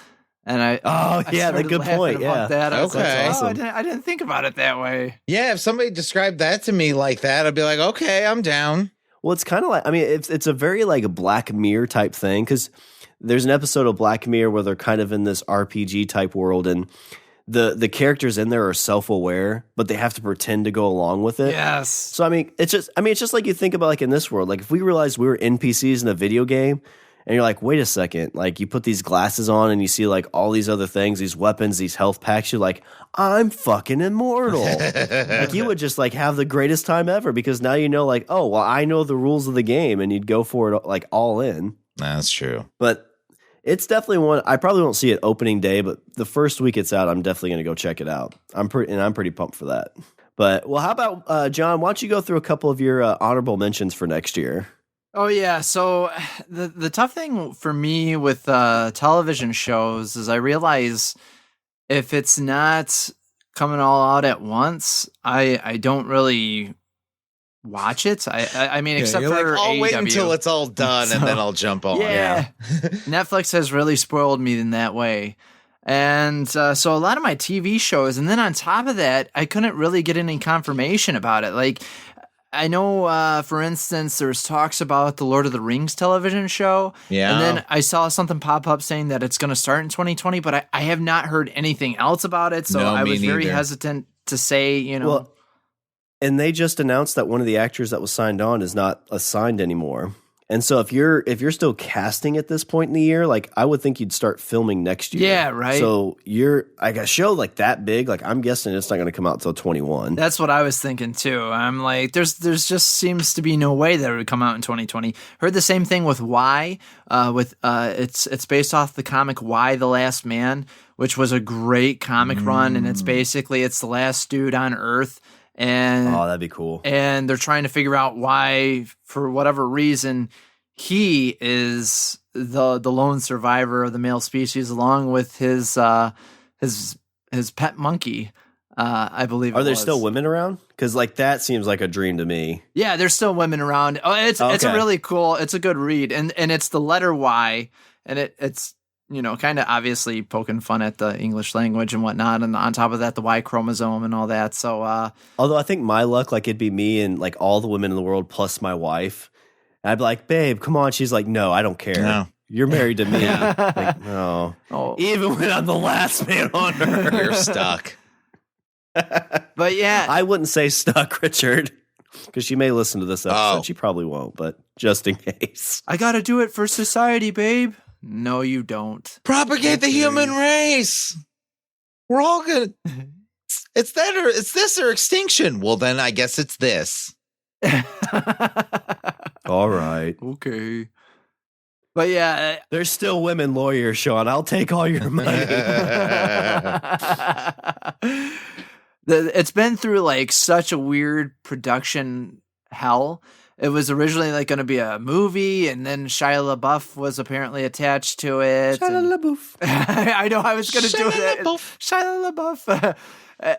And I the good point. Yeah, that. I was like, Okay. awesome. I didn't think about it that way. Yeah, if somebody described that to me like that, I'd be like, okay, I'm down. Well, it's kind of like, it's a very like a Black Mirror type thing because there's an episode of Black Mirror where they're kind of in this RPG type world and the characters in there are self-aware, but they have to pretend to go along with it. Yes. So, it's just like you think about like in this world, like if we realized we were NPCs in a video game and you're like, wait a second, like you put these glasses on and you see like all these other things, these weapons, these health packs, you're like, I'm fucking immortal. Like you would just like have the greatest time ever because now like, oh, well, I know the rules of the game and you'd go for it like all in. That's true. But it's definitely one, I probably won't see it opening day, but the first week it's out, I'm definitely going to go check it out. I'm pretty pumped for that. But well, how about John, why don't you go through a couple of your honorable mentions for next year? Oh yeah, so the tough thing for me with television shows is I realize if it's not coming all out at once, I don't really watch it. I mean, except for I'll AEW. wait until it's all done and then I'll jump on. Yeah, Netflix has really spoiled me in that way. And so a lot of my TV shows, and then on top of that, I couldn't really get any confirmation about it. Like, I know, for instance, there's talks about the Lord of the Rings television show. Yeah. And then I saw something pop up saying that it's going to start in 2020, but I have not heard anything else about it. So No, I me was very neither. hesitant to say, Well, and they just announced that one of the actors that was signed on is not assigned anymore. And so if you're still casting at this point in the year, like I would think you'd start filming next year. Yeah, right. So you're like a show like that big, like I'm guessing it's not going to come out till 21. That's what I was thinking too. I'm like, there's just seems to be no way that it would come out in 2020. Heard the same thing with Y. It's based off the comic Y: The Last Man, which was a great comic run, and it's the last dude on Earth. And Oh, that'd be cool. and they're trying to figure out why, for whatever reason, he is the lone survivor of the male species, along with his pet monkey. I believe. Are there still women around? Because like that seems like a dream to me. Yeah, there's still women around. Oh, it's a Okay. really cool. It's a good read, and it's the letter Y, and it's kind of obviously poking fun at the English language and whatnot. And on top of that, the Y chromosome and all that. So, although I think my luck, like it'd be me and like all the women in the world plus my wife. And I'd be like, babe, come on. She's like, no, I don't care. No. You're married to me. Like, no. Oh. Even when I'm the last man on earth. You're stuck. But yeah, I wouldn't say stuck, Richard, because she may listen to this episode. Oh. She probably won't, but just in case. I got to do it for society, babe. No, you don't. Propagate the human race. We're all gonna. It's that or it's this or extinction. Well, then I guess it's this. All right. Okay. But yeah, There's still women lawyers, Shawn. I'll take all your money. it's been through like such a weird production hell. It was originally like going to be a movie, and then Shia LaBeouf was apparently attached to it. Shia LaBeouf. I know I was going to do it. Shia LaBeouf.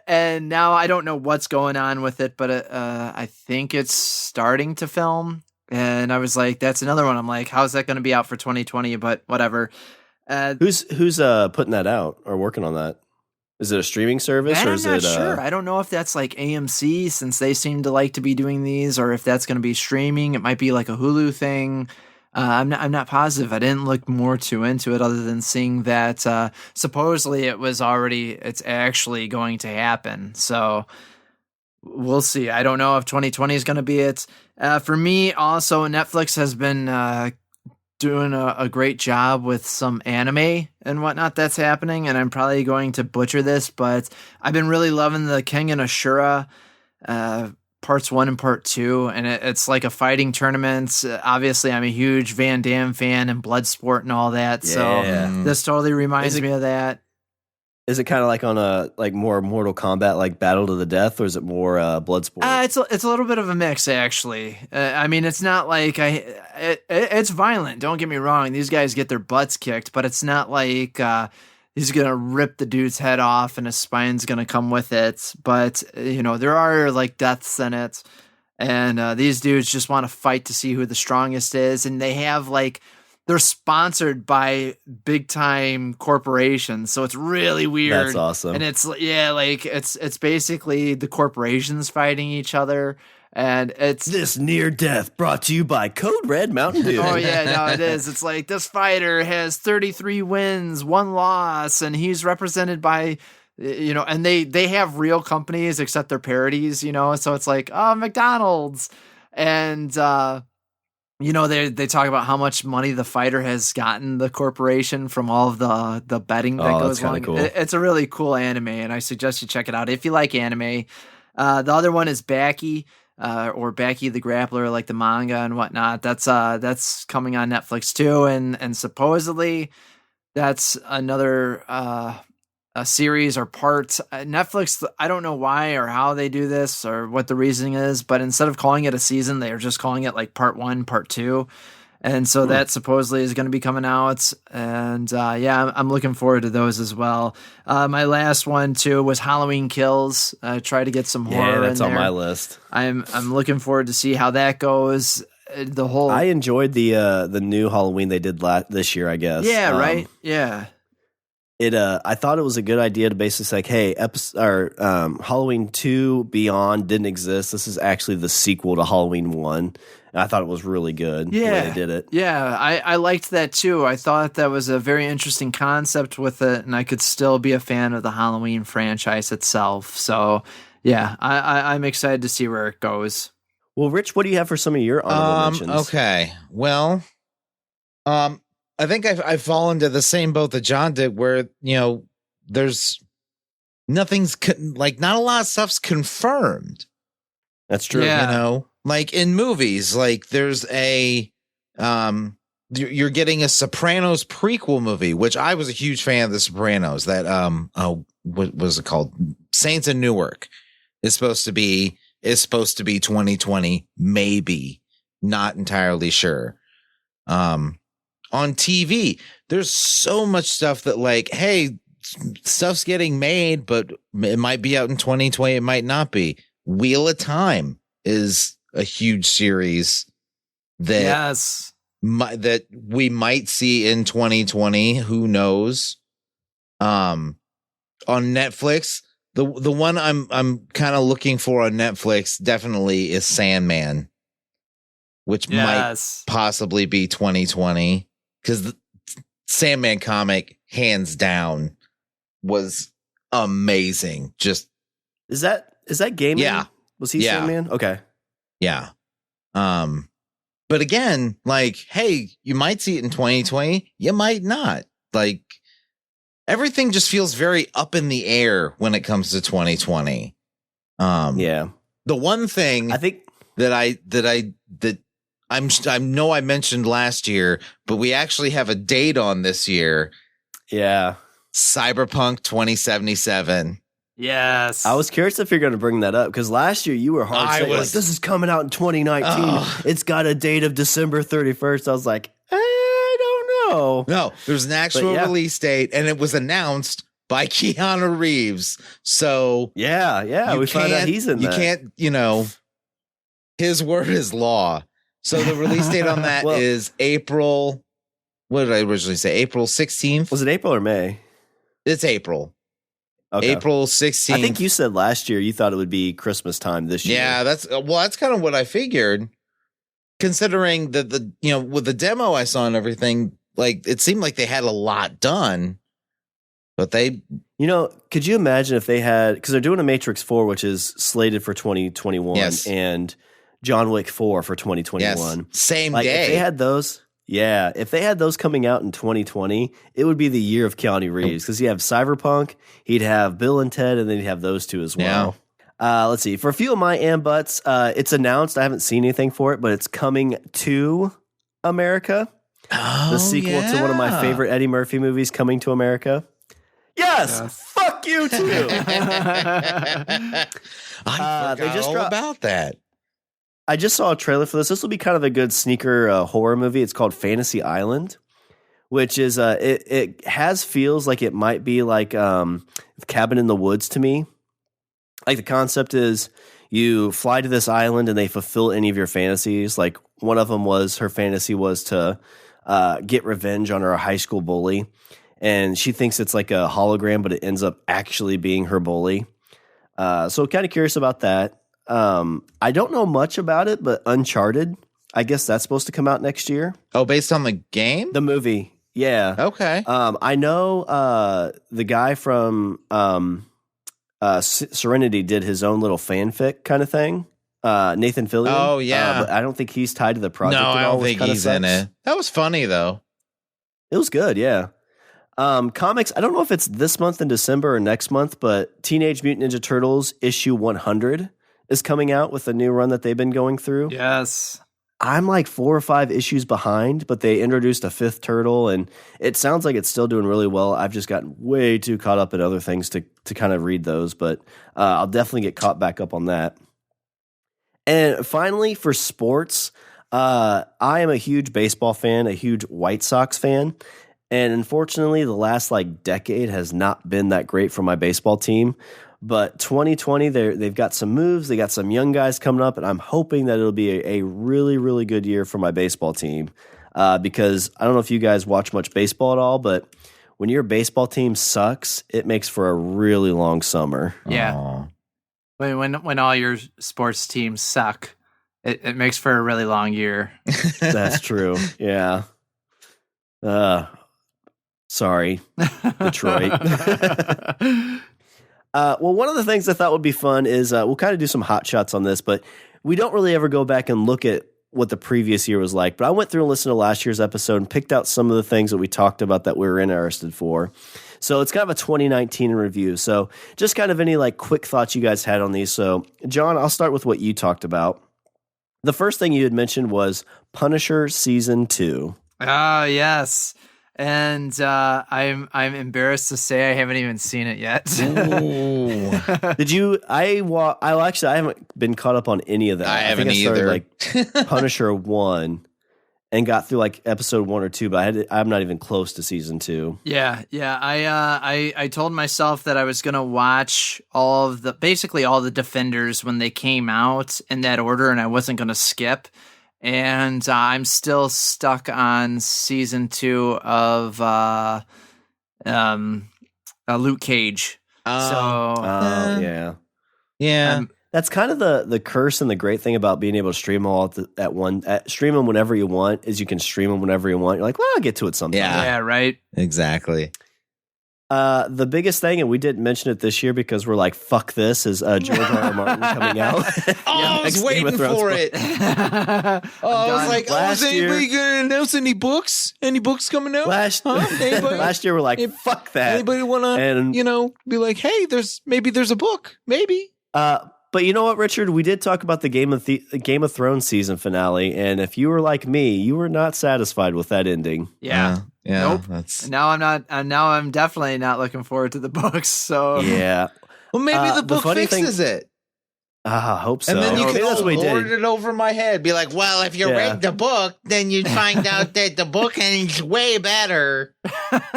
And now I don't know what's going on with it, but I think it's starting to film. And I was like, that's another one. I'm like, how's that going to be out for 2020? But whatever. Who's putting that out or working on that? Is it a streaming service or is I'm not it? Sure. I don't know if that's like AMC, since they seem to like to be doing these, or if that's going to be streaming. It might be like a Hulu thing. I'm not positive. I didn't look more too into it other than seeing that supposedly it's actually going to happen. So we'll see. I don't know if 2020 is going to be it. For me, also, Netflix has been doing a great job with some anime and whatnot that's happening, and I'm probably going to butcher this, but I've been really loving the King and Ashura parts 1 and part 2, and it's like a fighting tournament. Obviously, I'm a huge Van Damme fan and Bloodsport and all that, so this totally reminds me of that. Is it kind of like on a more Mortal Kombat, like Battle to the Death, or is it more Bloodsport? It's a little bit of a mix, actually. I mean, it's not like it's violent. Don't get me wrong; these guys get their butts kicked, but it's not like he's gonna rip the dude's head off and his spine's gonna come with it. But there are like deaths in it, and these dudes just want to fight to see who the strongest is, and they have like. They're sponsored by big time corporations, so it's really weird. That's awesome. And it's it's basically the corporations fighting each other, and it's this near death brought to you by Code Red Mountain Dew. Oh yeah, no, it is. It's like this fighter has 33 wins, 1 loss, and he's represented by and they have real companies except they're parodies, so it's like McDonald's and they talk about how much money the fighter has gotten the corporation from all of the betting that goes on. Cool. It's a really cool anime, and I suggest you check it out if you like anime. The other one is Baki, or Baki the Grappler, like the manga and whatnot. That's coming on Netflix too, and supposedly that's another a series or part. Netflix, I don't know why or how they do this or what the reasoning is, but instead of calling it a season, they are just calling it like part 1, part 2. And so that supposedly is going to be coming out. And I'm looking forward to those as well. My last one too was Halloween Kills. I try to get some horror in there. That's on my list. I'm looking forward to see how that goes. I enjoyed the new Halloween they did this year, I guess. Yeah, right? Yeah. I thought it was a good idea to basically say, like, hey, Halloween 2 Beyond didn't exist. This is actually the sequel to Halloween 1. And I thought it was really good the way they did it. Yeah, I liked that too. I thought that was a very interesting concept with it, and I could still be a fan of the Halloween franchise itself. So, yeah, I'm excited to see where it goes. Well, Rich, what do you have for some of your honorable mentions? Okay, well, I think I've fallen to the same boat that John did, where there's nothing's not a lot of stuff's confirmed. That's true. Yeah. Like in movies, like there's a you're getting a Sopranos prequel movie, which I was a huge fan of the Sopranos. That what was it called? Saints in Newark is supposed to be 2020, maybe, not entirely sure. On TV, there's so much stuff that like, hey, stuff's getting made, but it might be out in 2020. It might not be. Wheel of Time is a huge series that that we might see in 2020. Who knows? On Netflix, the one I'm kind of looking for on Netflix definitely is Sandman, which might possibly be 2020, because the Sandman comic, hands down, was amazing. Just is that Gaiman? Yeah. Was he Sandman? Okay. Yeah. But again, like, hey, you might see it in 2020. You might not. Like, everything just feels very up in the air when it comes to 2020. Yeah. The one thing I think that I know I mentioned last year, but we actually have a date on this year. Yeah. Cyberpunk 2077. Yes. I was curious if you're going to bring that up, because last year you were hard saying, like, this is coming out in 2019. It's got a date of December 31st. I was like, I don't know. No, there's an actual release date, and it was announced by Keanu Reeves. So yeah, we found out he's in that. You can't, his word is law. So the release date on that is April. What did I originally say? April 16th? Was it April or May? It's April. Okay. April 16th. I think you said last year you thought it would be Christmas time this year. Yeah, that's kind of what I figured. Considering that with the demo I saw and everything, like, it seemed like they had a lot done, but they, could you imagine if they had, because they're doing a Matrix 4, which is slated for 2021, and John Wick 4 for 2021. Yes, same day. If they had those. Yeah, if they had those coming out in 2020, it would be the year of Keanu Reeves, because you have Cyberpunk, he'd have Bill and Ted, and then he'd have those two as well. Yeah. Let's see. For a few of my and buts, it's announced. I haven't seen anything for it, but it's coming to America. Oh, the sequel to one of my favorite Eddie Murphy movies, Coming to America. Yes! Fuck you, too! I forgot all about that. I just saw a trailer for this. This will be kind of a good sneaker horror movie. It's called Fantasy Island, which is it has feels like it might be like Cabin in the Woods to me. Like, the concept is you fly to this island and they fulfill any of your fantasies. Like, one of them was, her fantasy was to get revenge on her high school bully, and she thinks it's like a hologram, but it ends up actually being her bully. So kind of curious about that. I don't know much about it, but Uncharted, I guess that's supposed to come out next year. Oh, based on the game? The movie. Yeah. Okay. I know the guy from Serenity did his own little fanfic kind of thing. Nathan Fillion. Oh, yeah. But I don't think he's tied to the project. No, at I all, don't think he's in it. That was funny, though. It was good, yeah. Comics, I don't know if it's this month in December or next month, but Teenage Mutant Ninja Turtles issue 100 is coming out with a new run that they've been going through. Yes. I'm like 4 or 5 issues behind, but they introduced a 5th turtle, and it sounds like it's still doing really well. I've just gotten way too caught up in other things to kind of read those, but I'll definitely get caught back up on that. And finally, for sports, I am a huge baseball fan, a huge White Sox fan, and unfortunately, the last decade has not been that great for my baseball team. But 2020, they've got some moves. They got some young guys coming up, and I'm hoping that it'll be a really, really good year for my baseball team. Because I don't know if you guys watch much baseball at all, but when your baseball team sucks, it makes for a really long summer. Yeah. When all your sports teams suck, it makes for a really long year. That's true. Yeah. Sorry, Detroit. Well, one of the things I thought would be fun is we'll kind of do some hot shots on this, but we don't really ever go back and look at what the previous year was like. But I went through and listened to last year's episode and picked out some of the things that we talked about that we were interested for. So it's kind of a 2019 review. So just kind of any quick thoughts you guys had on these. So John, I'll start with what you talked about. The first thing you had mentioned was Punisher Season 2. Ah, yes. And I'm embarrassed to say I haven't even seen it yet. Did you? I haven't been caught up on any of that. I haven't started, either. Punisher 1 and got through episode 1 or 2, but I'm not even close to season 2. Yeah. I told myself that I was gonna watch basically all the Defenders when they came out in that order, and I wasn't gonna skip. and I'm still stuck on season 2 of Luke Cage. Yeah. Yeah. That's kind of the curse and the great thing about being able to stream them all stream them whenever you want is you can stream them whenever you want. You're like, well, I'll get to it sometime. Yeah, right. Exactly. The biggest thing, and we didn't mention it this year because we're like, fuck this, is George R.R. Martin coming out. I was waiting for it. I was like, is anybody going to announce any books? Any books coming out? Last year, we're like, fuck that. Anybody want to, be like, hey, there's a book, maybe. But you know what, Richard? We did talk about the Game of Thrones season finale, and if you were like me, you were not satisfied with that ending. Yeah. Yeah. Nope. Now I'm not. Now I'm definitely not looking forward to the books. So yeah. Well, maybe the book fixes it. I hope so. And then you can lord it over my head. Be like, well, if you read the book, then you'd find out that the book ends way better.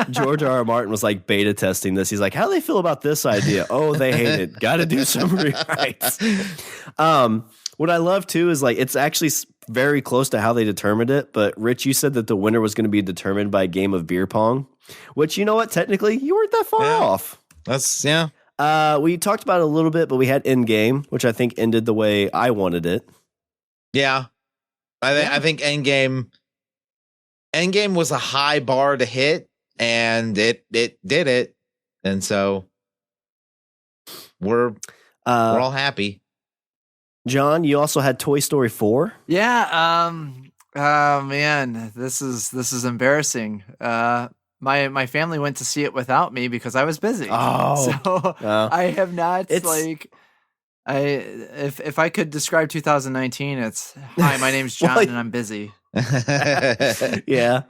George R.R. Martin was like beta testing this. He's like, how do they feel about this idea? Oh, they hate it. Got to do some rewrites. What I love too is like it's actually very close to how they determined it. But Rich, you said that the winner was going to be determined by a game of beer pong, which you know what? Technically, you weren't that far off. We talked about it a little bit, but we had Endgame, which I think ended the way I wanted it. Yeah, I think Endgame was a high bar to hit, and it did it, and so we're all happy. John, you also had Toy Story 4. Yeah. Oh man, this is embarrassing. My family went to see it without me because I was busy. So I have not if I could describe 2019, it's hi, my name's John and I'm busy. Yeah.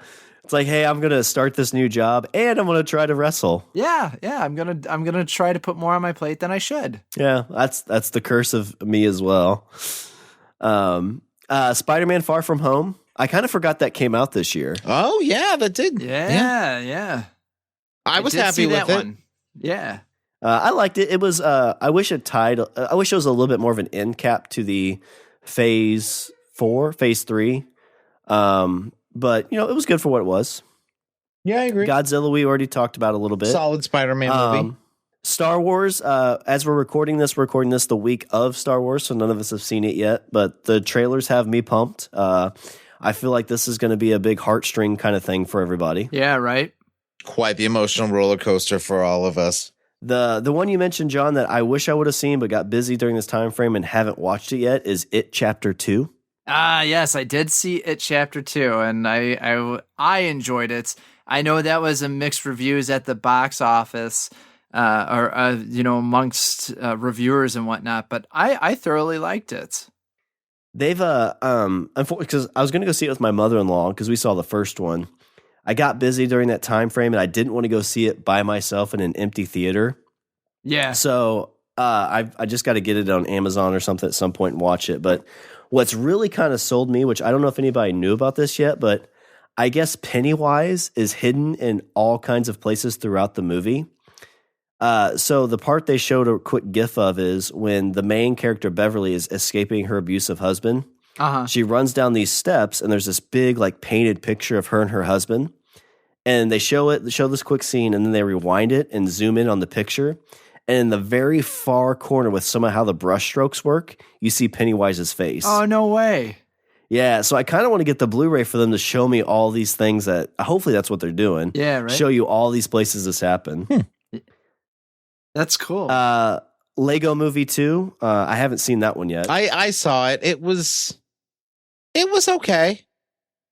It's like, hey, I'm gonna start this new job and I'm gonna try to wrestle. Yeah. I'm gonna try to put more on my plate than I should. Yeah, that's the curse of me as well. Spider-Man: Far From Home. I kind of forgot that came out this year. Oh yeah, that did. Yeah. I was happy with it. One. Yeah. I liked it. It was. I wish it was a little bit more of an end cap to the phase 3. But it was good for what it was. Yeah, I agree. Godzilla, we already talked about a little bit. Solid Spider-Man movie. Star Wars. As we're recording this the week of Star Wars, so none of us have seen it yet. But the trailers have me pumped. I feel like this is going to be a big heartstring kind of thing for everybody. Yeah, right. Quite the emotional roller coaster for all of us. The one you mentioned, John, that I wish I would have seen but got busy during this time frame and haven't watched it yet is It Chapter 2. Yes, I did see It Chapter 2, and I enjoyed it. I know that was a mixed reviews at the box office, amongst reviewers and whatnot, but I thoroughly liked it. They've unfortunately, because I was going to go see it with my mother-in-law because we saw the first one. I got busy during that time frame, and I didn't want to go see it by myself in an empty theater. Yeah. So I just got to get it on Amazon or something at some point and watch it. But what's really kind of sold me, which I don't know if anybody knew about this yet, but I guess Pennywise is hidden in all kinds of places throughout the movie. So the part they showed a quick gif of is when the main character Beverly is escaping her abusive husband. She runs down these steps and there's this big painted picture of her and her husband. And they show this quick scene and then they rewind it and zoom in on the picture. And in the very far corner with some of how the brush strokes work, you see Pennywise's face. Oh, no way. Yeah, so I kind of want to get the Blu-ray for them to show me all these things that hopefully that's what they're doing. Yeah, right. Show you all these places this happened. That's cool. Lego Movie 2. I haven't seen that one yet. I saw it. It was okay.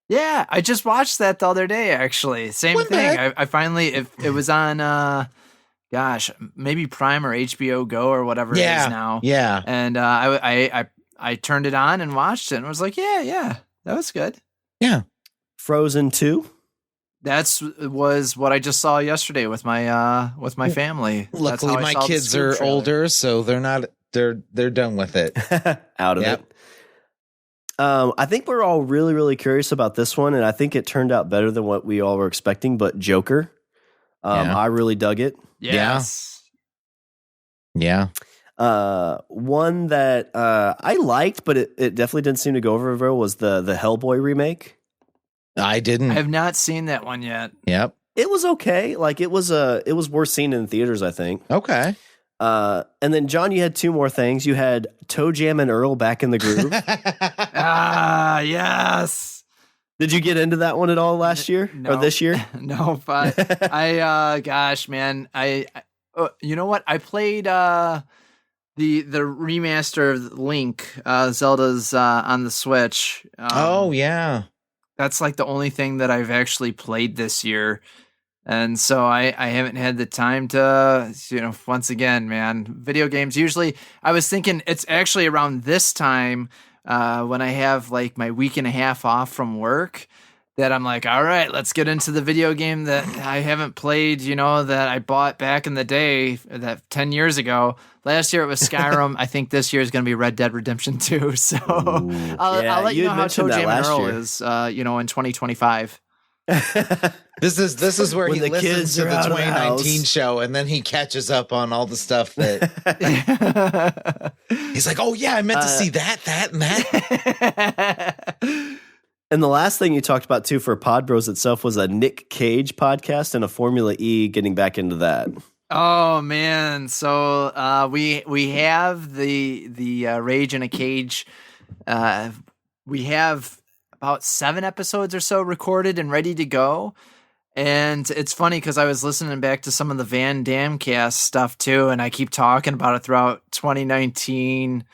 Yeah, I just watched that the other day, actually. Same thing. I finally, it was on, maybe Prime or HBO Go or whatever it is now. Yeah. And I turned it on and watched it and was like, yeah, that was good. Yeah. Frozen 2. Was what I just saw yesterday with my family. Luckily, my kids are older, so they're done with it. Out of it. I think we're all really, really curious about this one, and I think it turned out better than what we all were expecting. But Joker, I really dug it. Yes. Yeah. One that I liked, but it definitely didn't seem to go over very well was the Hellboy remake. I didn't. I have not seen that one yet. Yep. It was okay. Like it was worth seeing in theaters, I think. Okay. And then John, you had two more things. You had Toe Jam and Earl Back in the Groove. Yes. Did you get into that one at all last year or this year? No, but gosh, man, I you know what? I played the remaster of Link, Zelda's on the Switch. Oh yeah. That's like the only thing that I've actually played this year. And so I haven't had the time to, once again, man, video games. Usually I was thinking it's actually around this time when I have like my week and a half off from work that I'm like, all right, let's get into the video game that I haven't played, that I bought back in the day, that 10 years ago. Last year it was Skyrim. I think this year is going to be Red Dead Redemption 2. So I'll let you know how Toe Jam and Earl is, in 2025. This is where When he the listens kids to are the out of the 2019 house. show and then he catches up on all the stuff that he's like, oh yeah, I meant to see that, and that. And the last thing you talked about too for Podbros itself was a Nick Cage podcast and a Formula E. Getting back into that. Oh man, so we have the Rage in a Cage. We have about 7 episodes or so recorded and ready to go. And it's funny because I was listening back to some of the Van Damme cast stuff too, and I keep talking about it throughout 2019.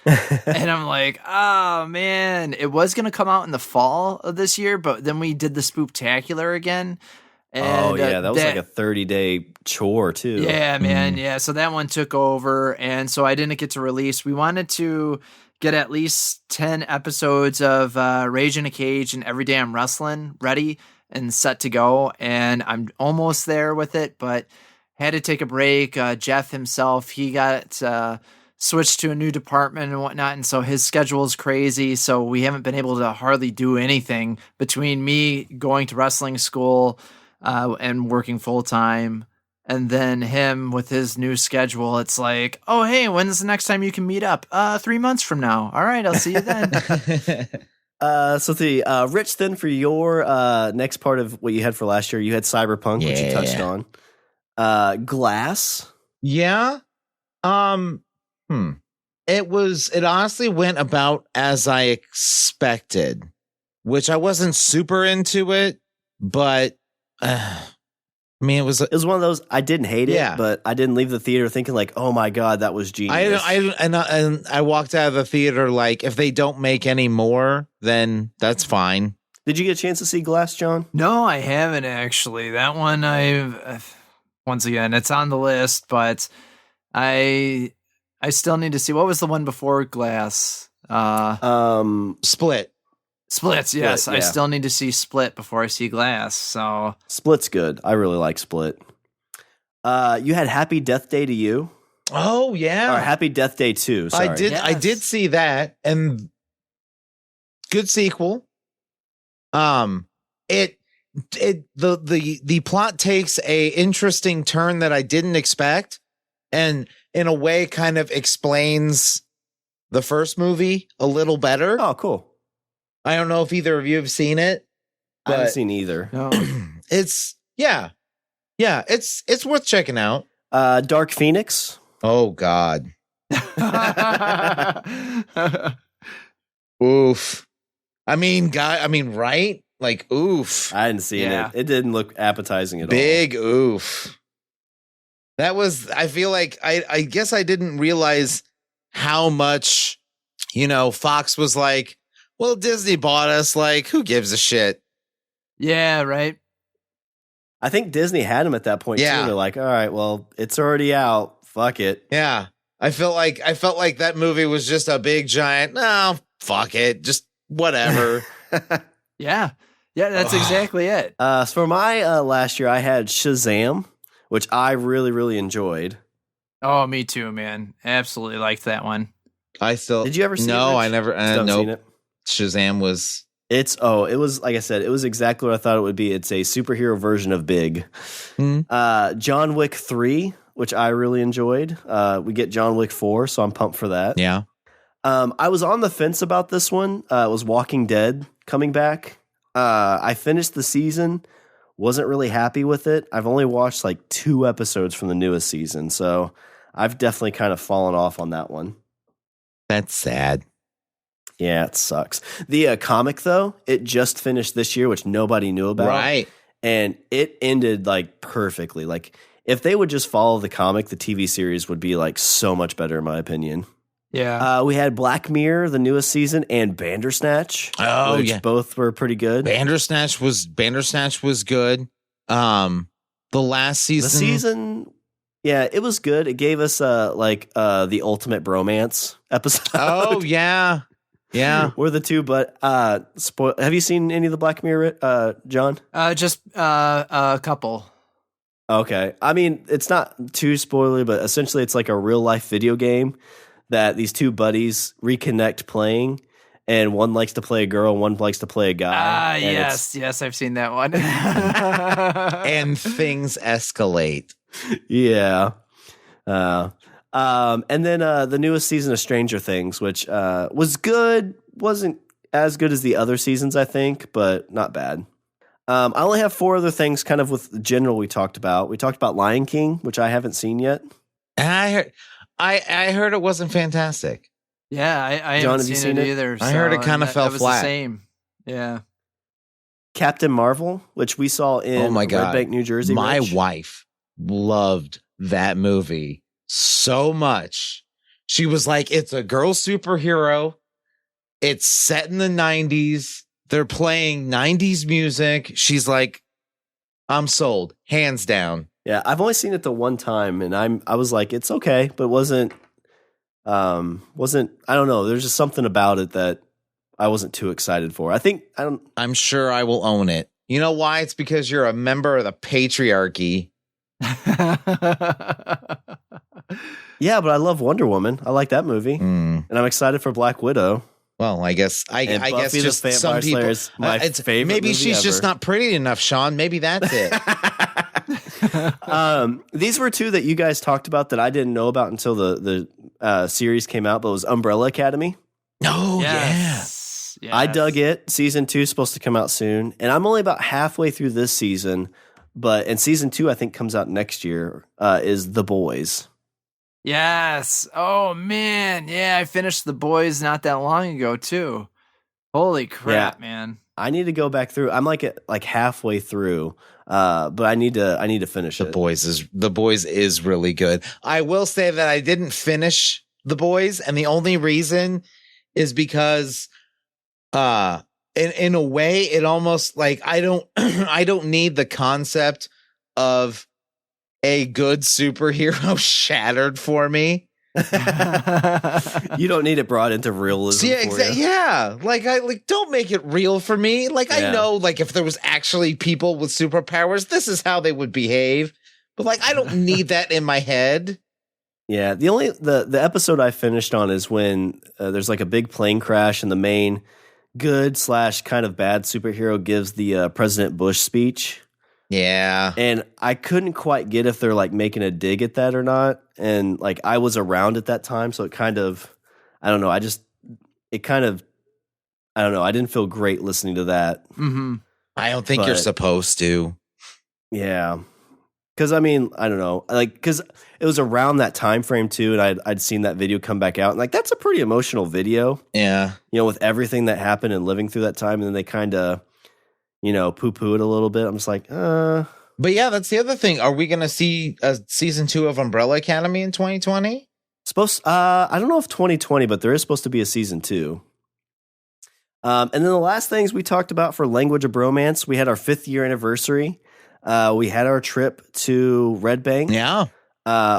And I'm like, oh man, it was going to come out in the fall of this year, but then we did the Spooktacular again. And, that was like a 30-day chore too. Yeah, man. Yeah. So that one took over. And so I didn't get to release. We wanted to get at least 10 episodes of Rage in a Cage and Every Day I'm Wrestling ready and set to go. And I'm almost there with it, but had to take a break. Jeff himself, he got switched to a new department and whatnot. And so his schedule is crazy. So we haven't been able to hardly do anything between me going to wrestling school and working full time. And then him with his new schedule, it's like, oh, hey, when's the next time you can meet up? 3 months from now. All right, I'll see you then. So Rich, then for your next part of what you had for last year, you had Cyberpunk, which you touched on. Glass. Yeah. It honestly went about as I expected, which I wasn't super into it, but I mean, it was one of those. I didn't hate it, Yeah. but I didn't leave the theater thinking like, "Oh my god, that was genius." I walked out of the theater like, if they don't make any more, then that's fine. Did you get a chance to see Glass, John? No, I haven't actually. That one once again, it's on the list, but I still need to see. What was the one before Glass? Split. Splits, yes. Split, I yeah. still need to see Split before I see Glass. So Split's good. I really like Split. You had Happy Death Day to You, Oh yeah. or Happy Death Day 2. Sorry. I Yes. did see that, and good sequel. The plot takes a interesting turn that I didn't expect, and in a way kind of explains the first movie a little better. Oh, cool. I don't know if either of you have seen it. I haven't But- seen either. no. It's it's worth checking out. Dark Phoenix. Oh God. Oof. I mean, right? Like, oof. I hadn't seen Yeah. it. It didn't look appetizing at all. Big oof. That was, I feel like, I guess I didn't realize how much, Fox was like, well, Disney bought us. Like, who gives a shit? Yeah, right. I think Disney had him at that point Yeah. too. They're like, all right, well, it's already out. Fuck it. Yeah. I felt like that movie was just a big giant, no, fuck it. Just whatever. Yeah. Yeah, that's exactly it. So for my last year, I had Shazam, which I really, really enjoyed. Oh, me too, man. Absolutely liked that one. I still. Did you ever see it, No, Rich? I never. Still haven't Nope. seen it. Shazam was. It was like I said, it was exactly what I thought it would be. It's a superhero version of Big. Hmm. John Wick 3, which I really enjoyed. We get John Wick 4, so I'm pumped for that. Yeah. I was on the fence about this one. It was Walking Dead coming back. I finished the season, wasn't really happy with it. I've only watched like 2 episodes from the newest season, so I've definitely kind of fallen off on that one. That's sad. Yeah, it sucks. The comic, though, it just finished this year, which nobody knew about. Right. And it ended like perfectly. Like if they would just follow the comic, the TV series would be like so much better, in my opinion. Yeah. We had Black Mirror, the newest season, and Bandersnatch. Oh, which yeah. both were pretty good. Bandersnatch was good. The last season. The season, yeah, it was good. It gave us the ultimate bromance episode. Oh yeah. Yeah. We're the two, but have you seen any of the Black Mirror, John? Just a couple. Okay. I mean, it's not too spoilery, but essentially it's like a real life video game that these two buddies reconnect playing, and one likes to play a girl and one likes to play a guy. Yes, I've seen that one. And things escalate. Yeah. And then the newest season of Stranger Things, which was good, wasn't as good as the other seasons, I think, but not bad. I only have 4 other things kind of with the general we talked about. We talked about Lion King, which I haven't seen yet. And I heard it wasn't fantastic. Yeah, I John, haven't have you seen seen it it? either. I heard it and kinda fell that was flat. The same. Yeah. Captain Marvel, which we saw in Oh my God. Red Bank, New Jersey. My Rich. wife loved that movie so much. She was like, it's a girl superhero. It's set in the 90s. They're playing 90s music. She's like, I'm sold, hands down. Yeah, I've only seen it the one time, and I was like, it's okay, but it wasn't I don't know. There's just something about it that I wasn't too excited for. I'm sure I will own it. You know why? It's because you're a member of the patriarchy. Yeah, but I love Wonder Woman. I like that movie, and I'm excited for Black Widow. Well, I guess And guess Buffy the just Vampire some people. Slayer is my favorite Maybe movie she's just ever. not pretty enough, Shawn. Maybe that's it. These were 2 that you guys talked about that I didn't know about until the series came out, but it was Umbrella Academy. Oh Yes. I dug it. Season 2 is supposed to come out soon, and I'm only about halfway through this season, and season 2 I think comes out next year, is The Boys. Yes. Oh man. Yeah, I finished The Boys not that long ago too. Holy crap, man. I need to go back through. I'm like halfway through, but I need to finish The it. The Boys is really good. I will say that I didn't finish The Boys, and the only reason is because in a way it almost like I don't need the concept of a good superhero shattered for me. You don't need it brought into realism. Yeah, for you. yeah. Like don't make it real for me. Like I Yeah. know, like if there was actually people with superpowers, this is how they would behave. But like I don't need that in my head. Yeah, the episode I finished on is when there's like a big plane crash and the main good / kind of bad superhero gives the President Bush speech. Yeah. And I couldn't quite get if they're like making a dig at that or not. And like I was around at that time, so it kind of, I don't know. I don't know. I didn't feel great listening to that. Mm-hmm. I don't think you're But- supposed to. Yeah. Because I mean, I don't know, like because it was around that time frame too, and I'd seen that video come back out, and like that's a pretty emotional video, Yeah. you know, with everything that happened and living through that time, and then they kind of, you know, poo-poo it a little bit. I'm just like, But yeah, that's the other thing. Are we going to see a season 2 of Umbrella Academy in 2020? I don't know if 2020, but there is supposed to be a season 2. And then the last things we talked about for Language of Bromance, we had our 5th year anniversary. We had our trip to Red Bank. Yeah.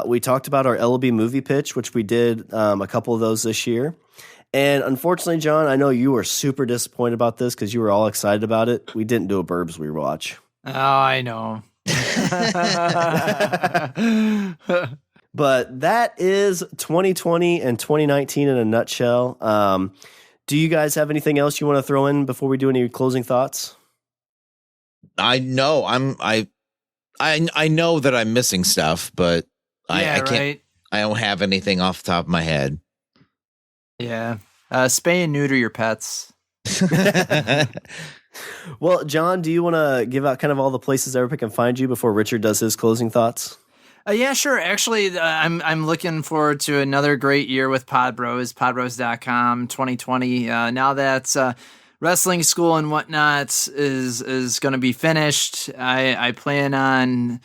We talked about our LB movie pitch, which we did a couple of those this year. And unfortunately, John, I know you were super disappointed about this because you were all excited about it. We didn't do a Burbs rewatch. Oh, I know. But that is 2020 and 2019 in a nutshell. Do you guys have anything else you want to throw in before we do any closing thoughts? I know I know that I'm missing stuff, but I can't. right. I don't have anything off the top of my head. Yeah. Spay and neuter your pets. Well, John, do you want to give out kind of all the places everybody can find you before Richard does his closing thoughts? Yeah, sure. Actually, I'm looking forward to another great year with Podbros, podbros.com 2020. Now that wrestling school and whatnot is going to be finished, I plan on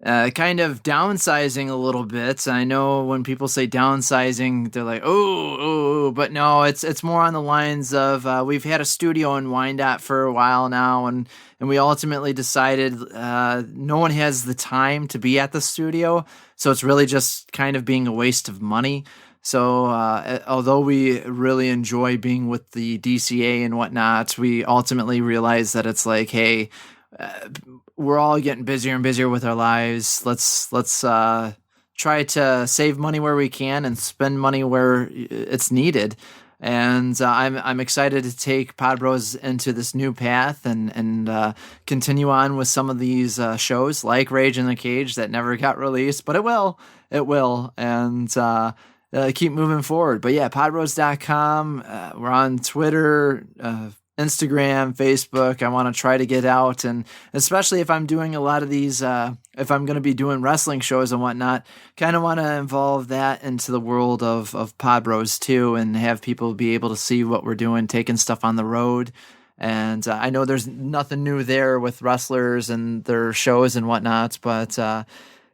kind of downsizing a little bit. I know when people say downsizing, they're like, oh, but no, it's more on the lines of we've had a studio in Wyandotte for a while now, and we ultimately decided no one has the time to be at the studio, so it's really just kind of being a waste of money. So although we really enjoy being with the DCA and whatnot, we ultimately realize that it's like, hey, we're all getting busier and busier with our lives. Let's try to save money where we can and spend money where it's needed. And I'm excited to take Podbros into this new path and continue on with some of these shows like Rage in the Cage that never got released, but it will, and keep moving forward. But yeah, podbros.com. We're on Twitter, Instagram, Facebook. I want to try to get out, and especially if I'm doing a lot of these, if I'm going to be doing wrestling shows and whatnot, kind of want to involve that into the world of Podbros too, and have people be able to see what we're doing, taking stuff on the road. And I know there's nothing new there with wrestlers and their shows and whatnot, but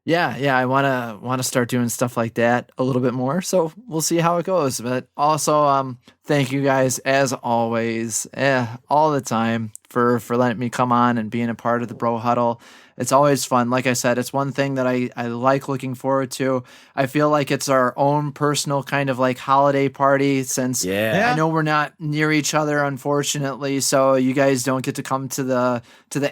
yeah, I want to start doing stuff like that a little bit more. So we'll see how it goes. But also, thank you guys as always, all the time for letting me come on and being a part of the Bro Huddle. It's always fun. Like I said, it's one thing that I like looking forward to. I feel like it's our own personal kind of like holiday party, since I know we're not near each other, unfortunately. So you guys don't get to come to the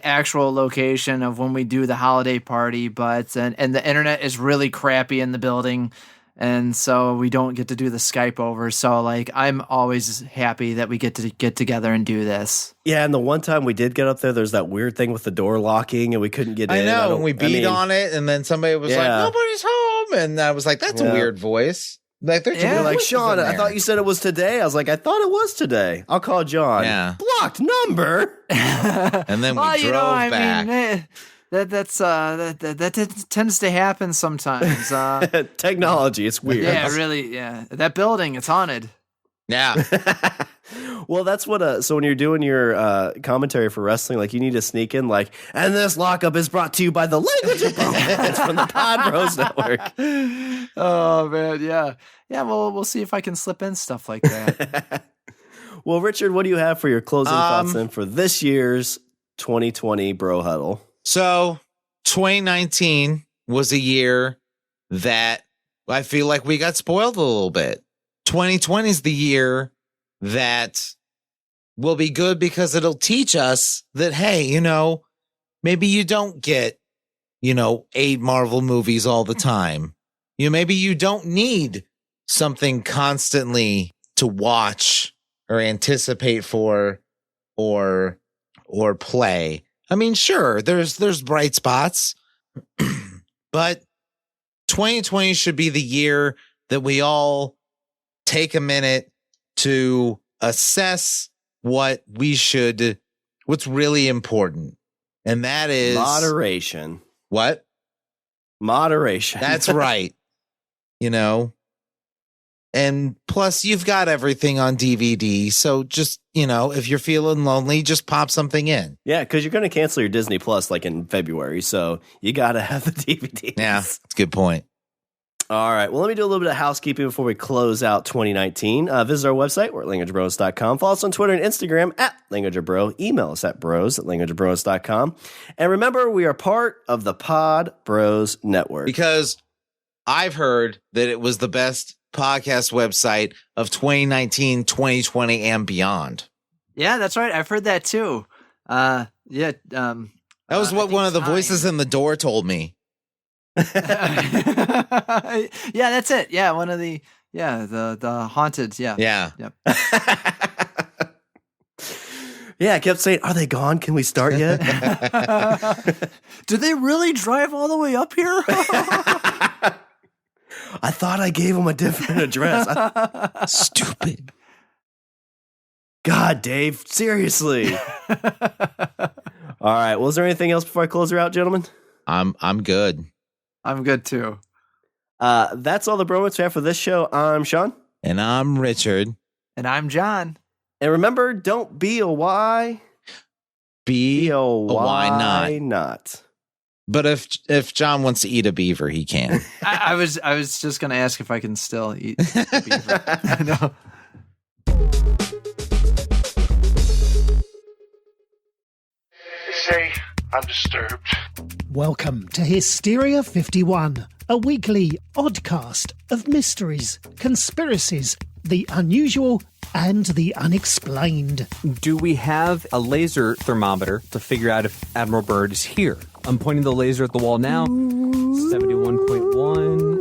actual location of when we do the holiday party, but and the internet is really crappy in the building. And so we don't get to do the Skype over. So like, I'm always happy that we get to get together and do this. Yeah, and the one time we did get up there's that weird thing with the door locking and we couldn't get in. I know, and we beat on it, and then somebody was like, nobody's home. And I was like, that's a weird voice. Like, they're like, Shawn, I thought you said it was today. I was like, I thought it was today. I'll call John. Yeah. Blocked number. And then we drove back. Mean, that tends to happen sometimes. Technology, it's weird. Yeah, really. Yeah, that building, it's haunted. Yeah. Well, that's what. So when you're doing your commentary for wrestling, like, you need to sneak in, like, and this lockup is brought to you by the Language of Bromance from the Podbros Network. Oh man, yeah. Well, we'll see if I can slip in stuff like that. Well, Richard, what do you have for your closing thoughts then for this year's 2020 Bro Huddle? So 2019 was a year that I feel like we got spoiled a little bit. 2020 is the year that will be good because it'll teach us that, hey, maybe you don't get, 8 Marvel movies all the time. Maybe you don't need something constantly to watch or anticipate for or play. I mean, sure, there's bright spots, but 2020 should be the year that we all take a minute to assess what's really important. And that is moderation. What? Moderation. That's right. And plus, you've got everything on DVD. So just, if you're feeling lonely, just pop something in. Yeah, because you're going to cancel your Disney Plus like in February. So you got to have the DVDs. Yeah, that's a good point. All right. Well, let me do a little bit of housekeeping before we close out 2019. Visit our website. We're at languageofbros.com. Follow us on Twitter and Instagram at languageofbro. Email us at bros@languageofbros.com. And remember, we are part of the Podbros Network. Because I've heard that it was the best podcast website of 2019, 2020, and beyond. Yeah, that's right. I've heard that too. That was what one of the voices in the door told me. Yeah, that's it. Yeah, one of the the haunted. Yeah. Yep. Yeah, I kept saying, "Are they gone? Can we start yet?" Did they really drive all the way up here? I thought I gave them a different address. Stupid. God, Dave, seriously. All right. Well, is there anything else before I close her out, gentlemen? I'm good. I'm good too. That's all the bromance we have for this show. I'm Shawn. And I'm Richard. And I'm John. And remember, don't be a why. Be a why not. But if John wants to eat a beaver, he can. I was just gonna ask if I can still eat beaver. No. Say, I'm disturbed. Welcome to Hysteria 51, a weekly oddcast of mysteries, conspiracies, the unusual, and the unexplained. Do we have a laser thermometer to figure out if Admiral Byrd is here? I'm pointing the laser at the wall now. 71.1,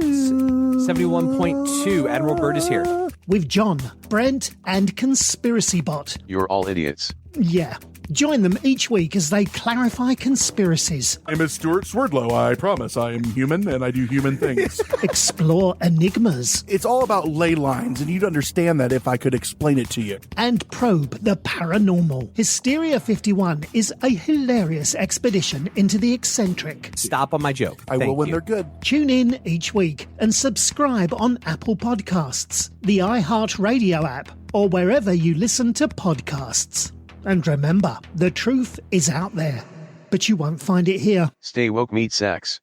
71.2. Admiral Byrd is here. With John, Brent, and Conspiracy Bot. You're all idiots. Yeah. Join them each week as they clarify conspiracies, My name is Stuart Swerdlow. I promise I am human and I do human things. explore enigmas, It's all about ley lines, and you'd understand that if I could explain it to you. and probe the paranormal. Hysteria 51 is a hilarious expedition into the eccentric. Stop on my joke. I will Thank when you. they're good. Tune in each week and subscribe on Apple Podcasts, the iHeartRadio app, or wherever you listen to podcasts. And remember, the truth is out there, but you won't find it here. Stay woke, meet sex.